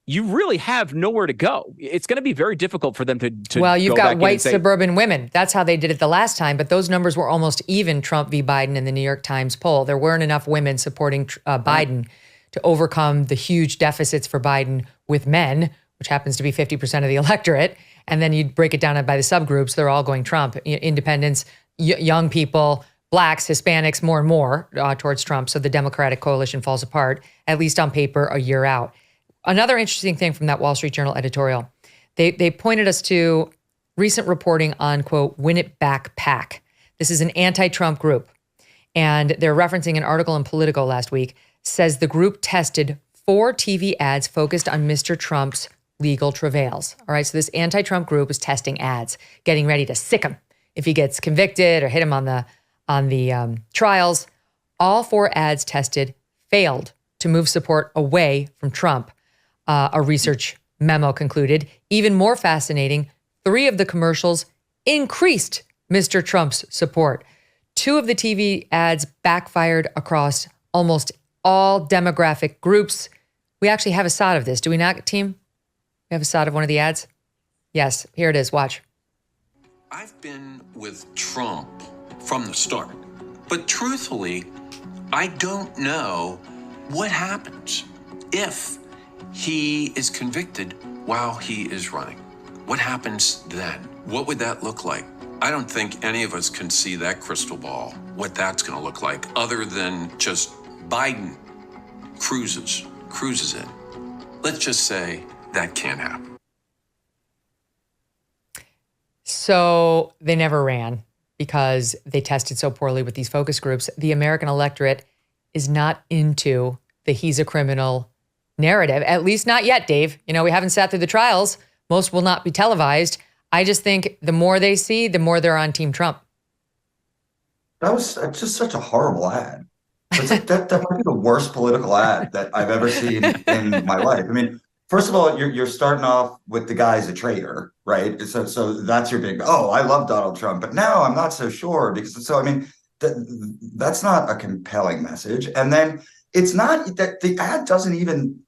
you really have nowhere to go. It's going to be very difficult for them to well, you've got white suburban women. That's how they did it the last time. But those numbers were almost even Trump v. Biden in the New York Times poll. There weren't enough women supporting Biden to overcome the huge deficits for Biden with men, which happens to be 50% of the electorate. And then you break it down by the subgroups. They're all going Trump. Independents, young people, Blacks, Hispanics, more and more towards Trump. So the Democratic coalition falls apart, at least on paper, a year out. Another interesting thing from that Wall Street Journal editorial, they pointed us to recent reporting on, quote, Win It Back PAC. This is an anti-Trump group. And they're referencing an article in Politico last week, says the group tested 4 TV ads focused on Mr. Trump's legal travails. All right, so this anti-Trump group is testing ads, getting ready to sick him if he gets convicted or hit him on the trials. All 4 ads tested failed to move support away from Trump, a research memo concluded. Even more fascinating, 3 of the commercials increased Mr. Trump's support. 2 of the TV ads backfired across almost all demographic groups. We actually have a shot of this, do we not, team? We have a shot of one of the ads? Yes, here it is. Watch. I've been with Trump from the start, but truthfully, I don't know what happens if he is convicted while he is running. What happens then? What would that look like? I don't think any of us can see that crystal ball, what that's going to look like, other than just Biden cruises in. Let's just say that can't happen. So they never ran because they tested so poorly with these focus groups. The American electorate is not into the he's a criminal narrative, at least not yet, Dave. You know, we haven't sat through the trials. Most will not be televised. I just think the more they see, the more they're on Team Trump. That was just such a horrible ad. That might be the worst political ad that I've ever seen in my life. I mean, first of all, you're starting off with the guy's a traitor, right? So that's your big, oh, I love Donald Trump, but now I'm not so sure because I mean, that's not a compelling message. And then it's not that the ad doesn't even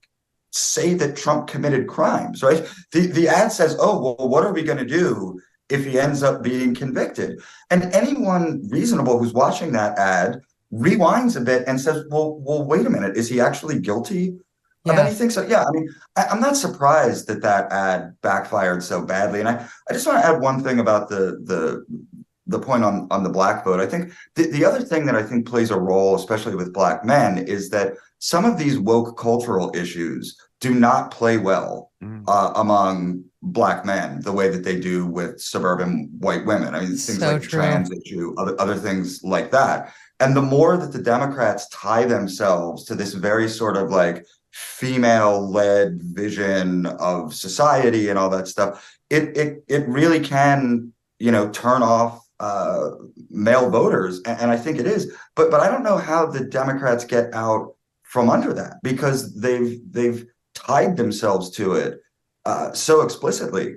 say that Trump committed crimes, right? The ad says, oh, well, what are we going to do if he ends up being convicted? And anyone reasonable who's watching that ad rewinds a bit and says, well, wait a minute, is he actually guilty of anything? So, yeah, I mean, I'm not surprised that ad backfired so badly. And I just want to add one thing about the point on the black vote. I think the other thing that I think plays a role, especially with black men, is that some of these woke cultural issues do not play well among black men the way that they do with suburban white women. I mean, things like the trans issue, other things like that. And the more that the Democrats tie themselves to this very sort of like female-led vision of society and all that stuff, it really can, you know, turn off male voters, and I think it is. But I don't know how the Democrats get out from under that, because they've tied themselves to it so explicitly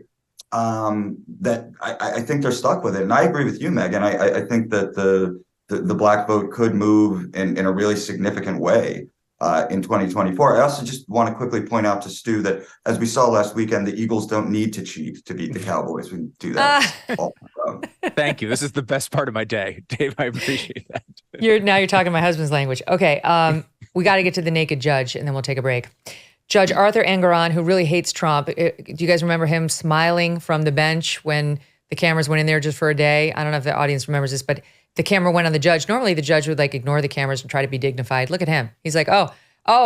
that I think they're stuck with it. And I agree with you, Megyn. I think that the black vote could move in a really significant way in 2024. I also just want to quickly point out to Stu that, as we saw last weekend, the Eagles don't need to cheat to beat the Cowboys. We do that. Thank you. This is the best part of my day, Dave. I appreciate that. Now you're talking my husband's language. Okay, we got to get to the naked judge, and then we'll take a break. Judge Arthur Engoron, who really hates Trump. Do you guys remember him smiling from the bench when the cameras went in there just for a day? I don't know if the audience remembers this, but the camera went on the judge. Normally the judge would like ignore the cameras and try to be dignified. Look at him. He's like, oh,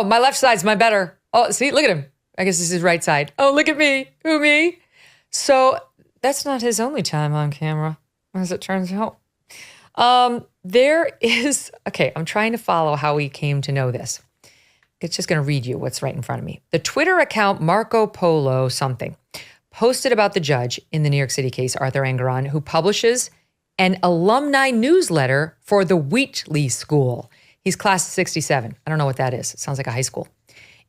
my left side's my better. Oh, see, look at him. I guess this is his right side. Oh, look at me. Who, me? So that's not his only time on camera, as it turns out. There is, okay, I'm trying to follow how we came to know this. It's just going to read you what's right in front of me. The Twitter account Marco Polo something posted about the judge in the New York City case, Arthur Engoron, who publishes an alumni newsletter for the Wheatley School. He's class of 67. I don't know what that is. It sounds like a high school.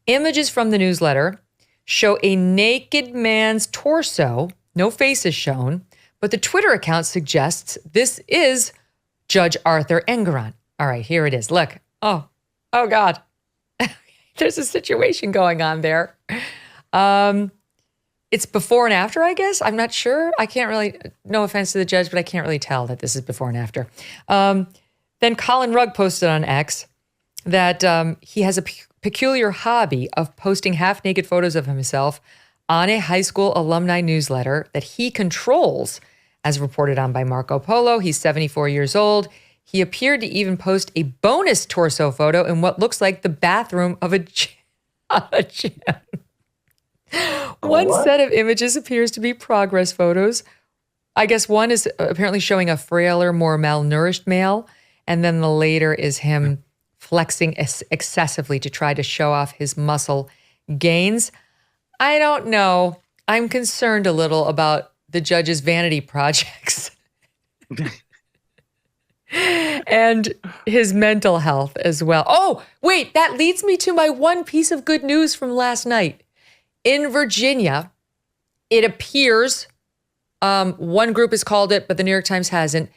Images from the newsletter show a naked man's torso. No face is shown, but the Twitter account suggests this is Judge Arthur Engoron. All right, here it is. Look. Oh God. There's a situation going on there. It's before and after, I guess. I'm not sure. I can't really, no offense to the judge, but I can't really tell that this is before and after. Then Colin Rugg posted on X that he has a peculiar hobby of posting half-naked photos of himself on a high school alumni newsletter that he controls, as reported on by Marco Polo. He's 74 years old. He appeared to even post a bonus torso photo in what looks like the bathroom of a gym. One set of images appears to be progress photos. I guess one is apparently showing a frailer, more malnourished male, and then the later is him flexing excessively to try to show off his muscle gains. I don't know. I'm concerned a little about the judge's vanity projects. and his mental health as well. Oh, wait, that leads me to my one piece of good news from last night. In Virginia, it appears, one group has called it, but the New York Times hasn't,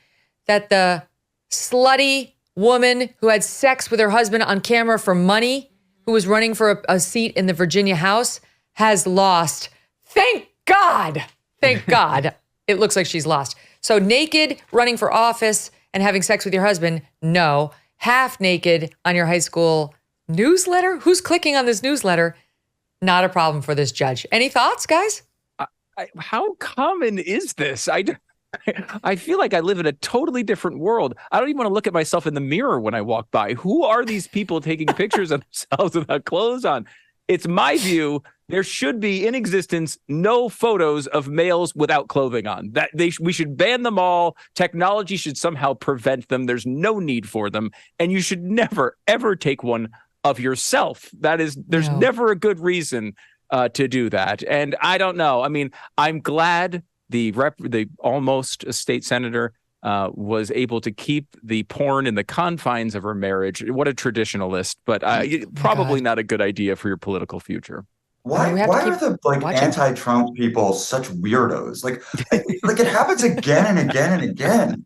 that the slutty woman who had sex with her husband on camera for money, who was running for a seat in the Virginia House, has lost. Thank God. Thank God. It looks like she's lost. So naked, running for office, and having sex with your husband, no. Half naked on your high school newsletter? Who's clicking on this newsletter? Not a problem for this judge. Any thoughts, guys? How common is this? I feel like I live in a totally different world. I don't even want to look at myself in the mirror when I walk by. Who are these people taking pictures of themselves without clothes on? It's my view there should be in existence no photos of males without clothing on. We should ban them all. Technology should somehow prevent them. There's no need for them. And you should never, ever take one of yourself. There's never a good reason to do that. And I don't know. I mean, I'm glad the almost state senator was able to keep the porn in the confines of her marriage. What a traditionalist, but probably not a good idea for your political future. Why are the anti-Trump people such weirdos? Like it happens again and again and again.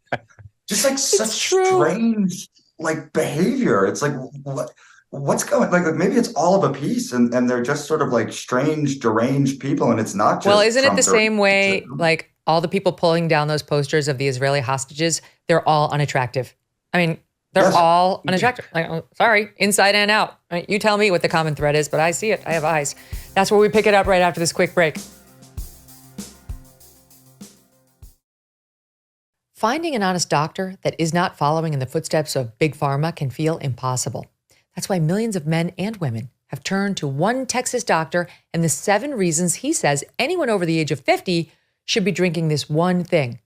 Just like such strange behavior. It's like what's going maybe it's all of a piece and they're just sort of like strange, deranged people, and it's not just Well, isn't Trump it the same way like all the people pulling down those posters of the Israeli hostages, they're all unattractive. I mean, they're all unattractive. Sorry, inside and out. You tell me what the common thread is, but I see it. I have eyes. That's where we pick it up right after this quick break. Finding an honest doctor that is not following in the footsteps of Big Pharma can feel impossible. That's why millions of men and women have turned to one Texas doctor and the 7 reasons he says anyone over the age of 50 should be drinking this one thing.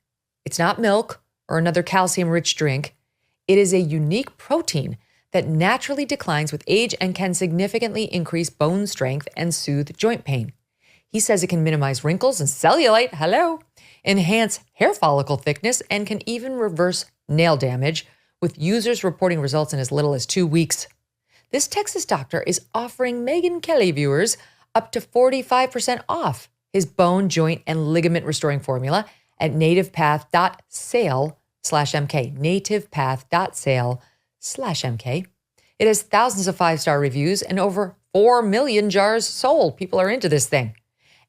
It's not milk or another calcium-rich drink. It is a unique protein that naturally declines with age and can significantly increase bone strength and soothe joint pain. He says it can minimize wrinkles and cellulite, enhance hair follicle thickness, and can even reverse nail damage, with users reporting results in as little as 2 weeks. This Texas doctor is offering Megyn Kelly viewers up to 45% off his bone, joint, and ligament restoring formula at nativepath.sale/MK. nativepath.sale/MK. It has thousands of 5-star reviews and over 4 million jars sold. People are into this thing.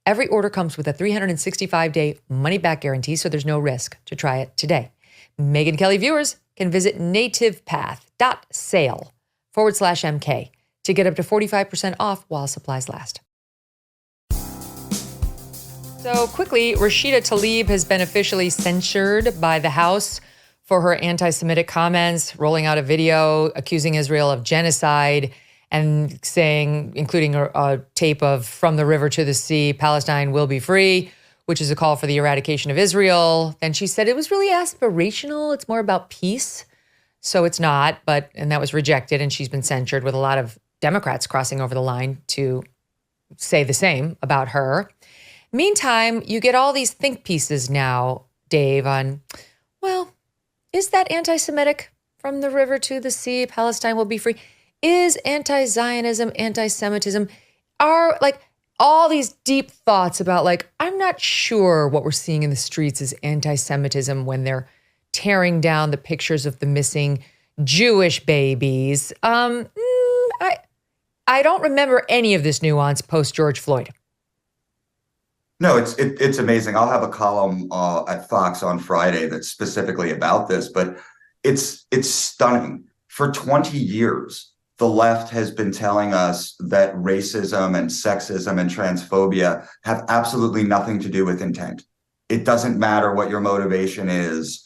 Every order comes with a 365-day money-back guarantee, so there's no risk to try it today. Megyn Kelly viewers can visit nativepath.sale/MK to get up to 45% off while supplies last. So quickly, Rashida Tlaib has been officially censured by the House for her anti-Semitic comments, rolling out a video accusing Israel of genocide and saying, including a tape of "From the River to the Sea, Palestine will be free," which is a call for the eradication of Israel. Then she said it was really aspirational. It's more about peace. So it's not, and that was rejected, and she's been censured, with a lot of Democrats crossing over the line to say the same about her. Meantime, you get all these think pieces now, Dave, on, well, is that anti-Semitic? From the river to the sea, Palestine will be free. Is anti-Zionism, anti-Semitism, are all these deep thoughts about I'm not sure what we're seeing in the streets is anti-Semitism when they're tearing down the pictures of the missing Jewish babies. I don't remember any of this nuance post George Floyd. No, it's amazing. I'll have a column at Fox on Friday that's specifically about this, but it's stunning. For 20 years, the left has been telling us that racism and sexism and transphobia have absolutely nothing to do with intent. It doesn't matter what your motivation is.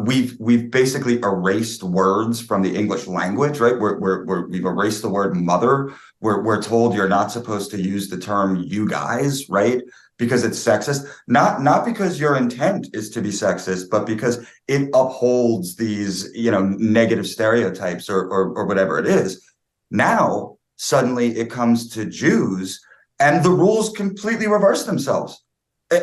We've basically erased words from the English language, right? We've erased the word mother. We're told you're not supposed to use the term "you guys," right? Because it's sexist, not because your intent is to be sexist, but because it upholds these, negative stereotypes or whatever it is. Now, suddenly it comes to Jews and the rules completely reverse themselves.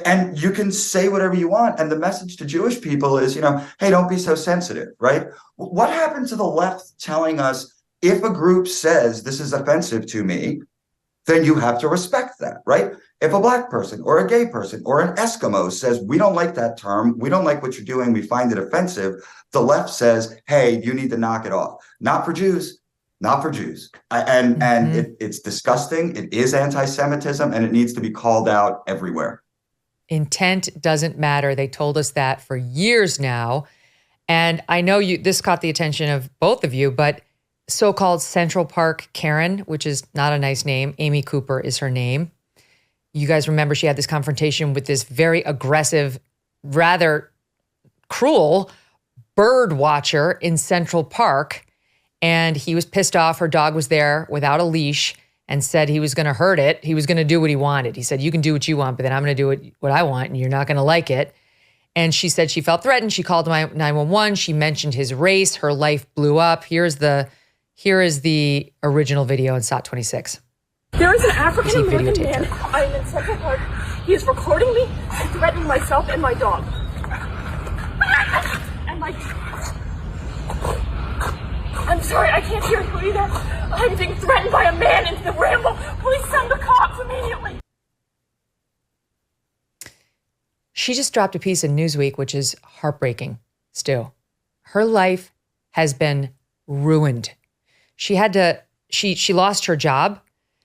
And you can say whatever you want. And the message to Jewish people is, hey, don't be so sensitive, right? What happened to the left telling us if a group says this is offensive to me, then you have to respect that, right? If a Black person or a gay person or an Eskimo says, we don't like that term, we don't like what you're doing, we find it offensive, the left says, hey, you need to knock it off. Not for Jews. Not for Jews. And it's disgusting. It is anti-Semitism, and it needs to be called out everywhere. Intent doesn't matter. They told us that for years now. And I know this caught the attention of both of you, but so-called Central Park Karen, which is not a nice name, Amy Cooper is her name. You guys remember she had this confrontation with this very aggressive, rather cruel bird watcher in Central Park. And he was pissed off. Her dog was there without a leash and said he was going to hurt it. He was going to do what he wanted. He said, you can do what you want, but then I'm going to do what I want, and you're not going to like it. And she said she felt threatened. She called 911. She mentioned his race. Her life blew up. Here is the original video in SOT 26. There is an African-American man. I am in Central Park. He is recording me and threatening myself and my dog. And I'm sorry, I can't hear you either. I'm being threatened by a man in the ramble. Please send the cops immediately. She just dropped a piece in Newsweek, which is heartbreaking, Stu. Her life has been ruined. She lost her job.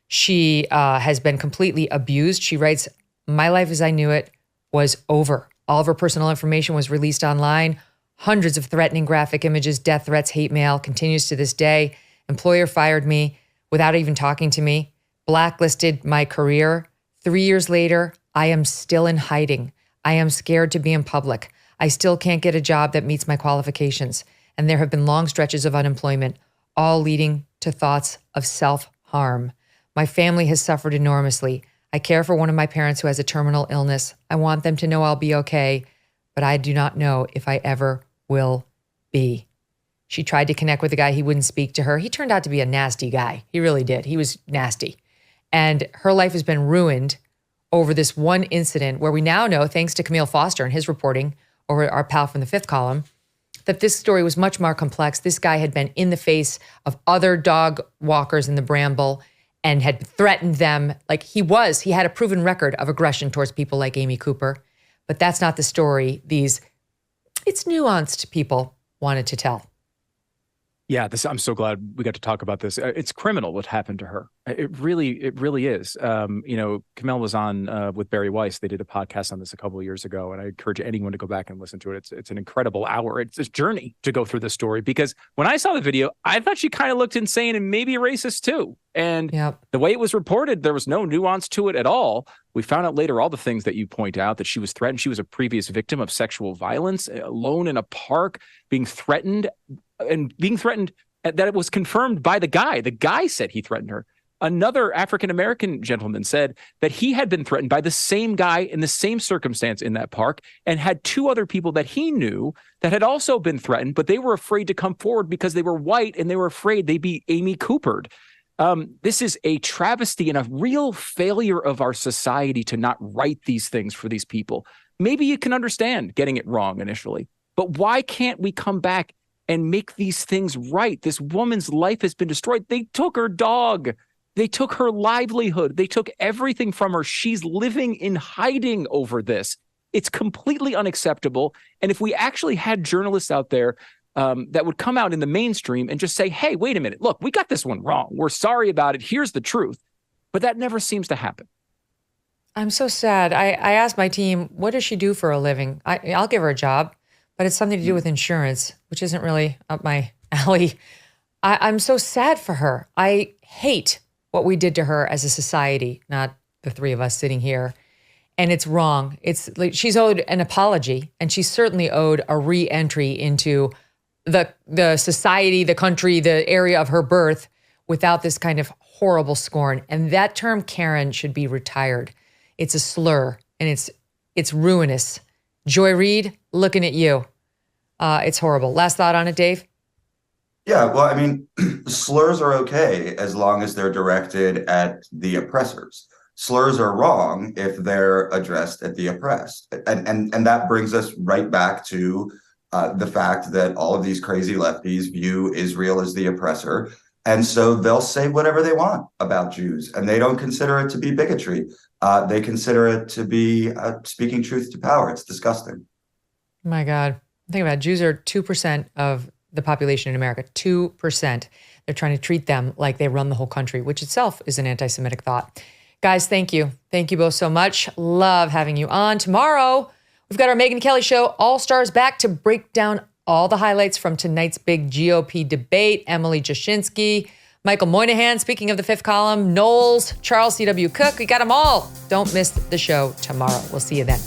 She has been completely abused. She writes, my life as I knew it was over. All of her personal information was released online. Hundreds of threatening graphic images, death threats, hate mail, continues to this day. Employer fired me without even talking to me, blacklisted my career. 3 years later, I am still in hiding. I am scared to be in public. I still can't get a job that meets my qualifications. And there have been long stretches of unemployment, all leading to thoughts of self-harm. My family has suffered enormously. I care for one of my parents who has a terminal illness. I want them to know I'll be okay, but I do not know if I ever will be. She tried to connect with a guy. He wouldn't speak to her. He turned out to be a nasty guy. He really did. He was nasty. And her life has been ruined over this one incident where we now know, thanks to Camille Foster and his reporting over our pal from the Fifth Column, that this story was much more complex. This guy had been in the face of other dog walkers in the Bramble and had threatened them. Like he had a proven record of aggression towards people like Amy Cooper. But that's not the story it's nuanced people wanted to tell. Yeah, I'm so glad we got to talk about this. It's criminal what happened to her. It really is. Camille was on with Barry Weiss. They did a podcast on this a couple of years ago, and I encourage anyone to go back and listen to it. It's an incredible hour. It's this journey to go through this story, because when I saw the video, I thought she kind of looked insane and maybe racist too. And the way it was reported, there was no nuance to it at all. We found out later all the things that you point out, that she was threatened. She was a previous victim of sexual violence, alone in a park, being threatened that it was confirmed by the guy. The guy said he threatened her. Another African-American gentleman said that he had been threatened by the same guy in the same circumstance in that park, and had two other people that he knew that had also been threatened, but they were afraid to come forward because they were white and they were afraid they'd be Amy Coopered. This is a travesty and a real failure of our society to not write these things for these people. Maybe you can understand getting it wrong initially, but why can't we come back and make these things right? This woman's life has been destroyed. They took her dog. They took her livelihood. They took everything from her. She's living in hiding over this. It's completely unacceptable. And if we actually had journalists out there that would come out in the mainstream and just say, hey, wait a minute, look, we got this one wrong. We're sorry about it. Here's the truth. But that never seems to happen. I'm so sad. I asked my team, what does she do for a living? I'll give her a job, but it's something to do with insurance, which isn't really up my alley. I'm so sad for her. I hate what we did to her as a society, not the three of us sitting here. And it's wrong. It's like she's owed an apology, and she's certainly owed a re-entry into the society, the country, the area of her birth without this kind of horrible scorn. And that term Karen should be retired. It's a slur, and it's ruinous. Joy Reid, looking at you. It's horrible. Last thought on it, Dave? Yeah, well, I mean, slurs are okay as long as they're directed at the oppressors. slurs are wrong if they're addressed at the oppressed. And that brings us right back to the fact that all of these crazy lefties view Israel as the oppressor. And so they'll say whatever they want about Jews, and they don't consider it to be bigotry. They consider it to be speaking truth to power. It's disgusting. My God. Think about it. Jews are 2% of the population in America, 2%. They're trying to treat them like they run the whole country, which itself is an anti-Semitic thought. Guys, thank you. Thank you both so much. Love having you on. Tomorrow, we've got our Megyn Kelly Show, All Stars back to break down all the highlights from tonight's big GOP debate. Emily Jashinsky, Michael Moynihan, speaking of the Fifth Column, Knowles, Charles C.W. Cook. We got them all. Don't miss the show tomorrow. We'll see you then.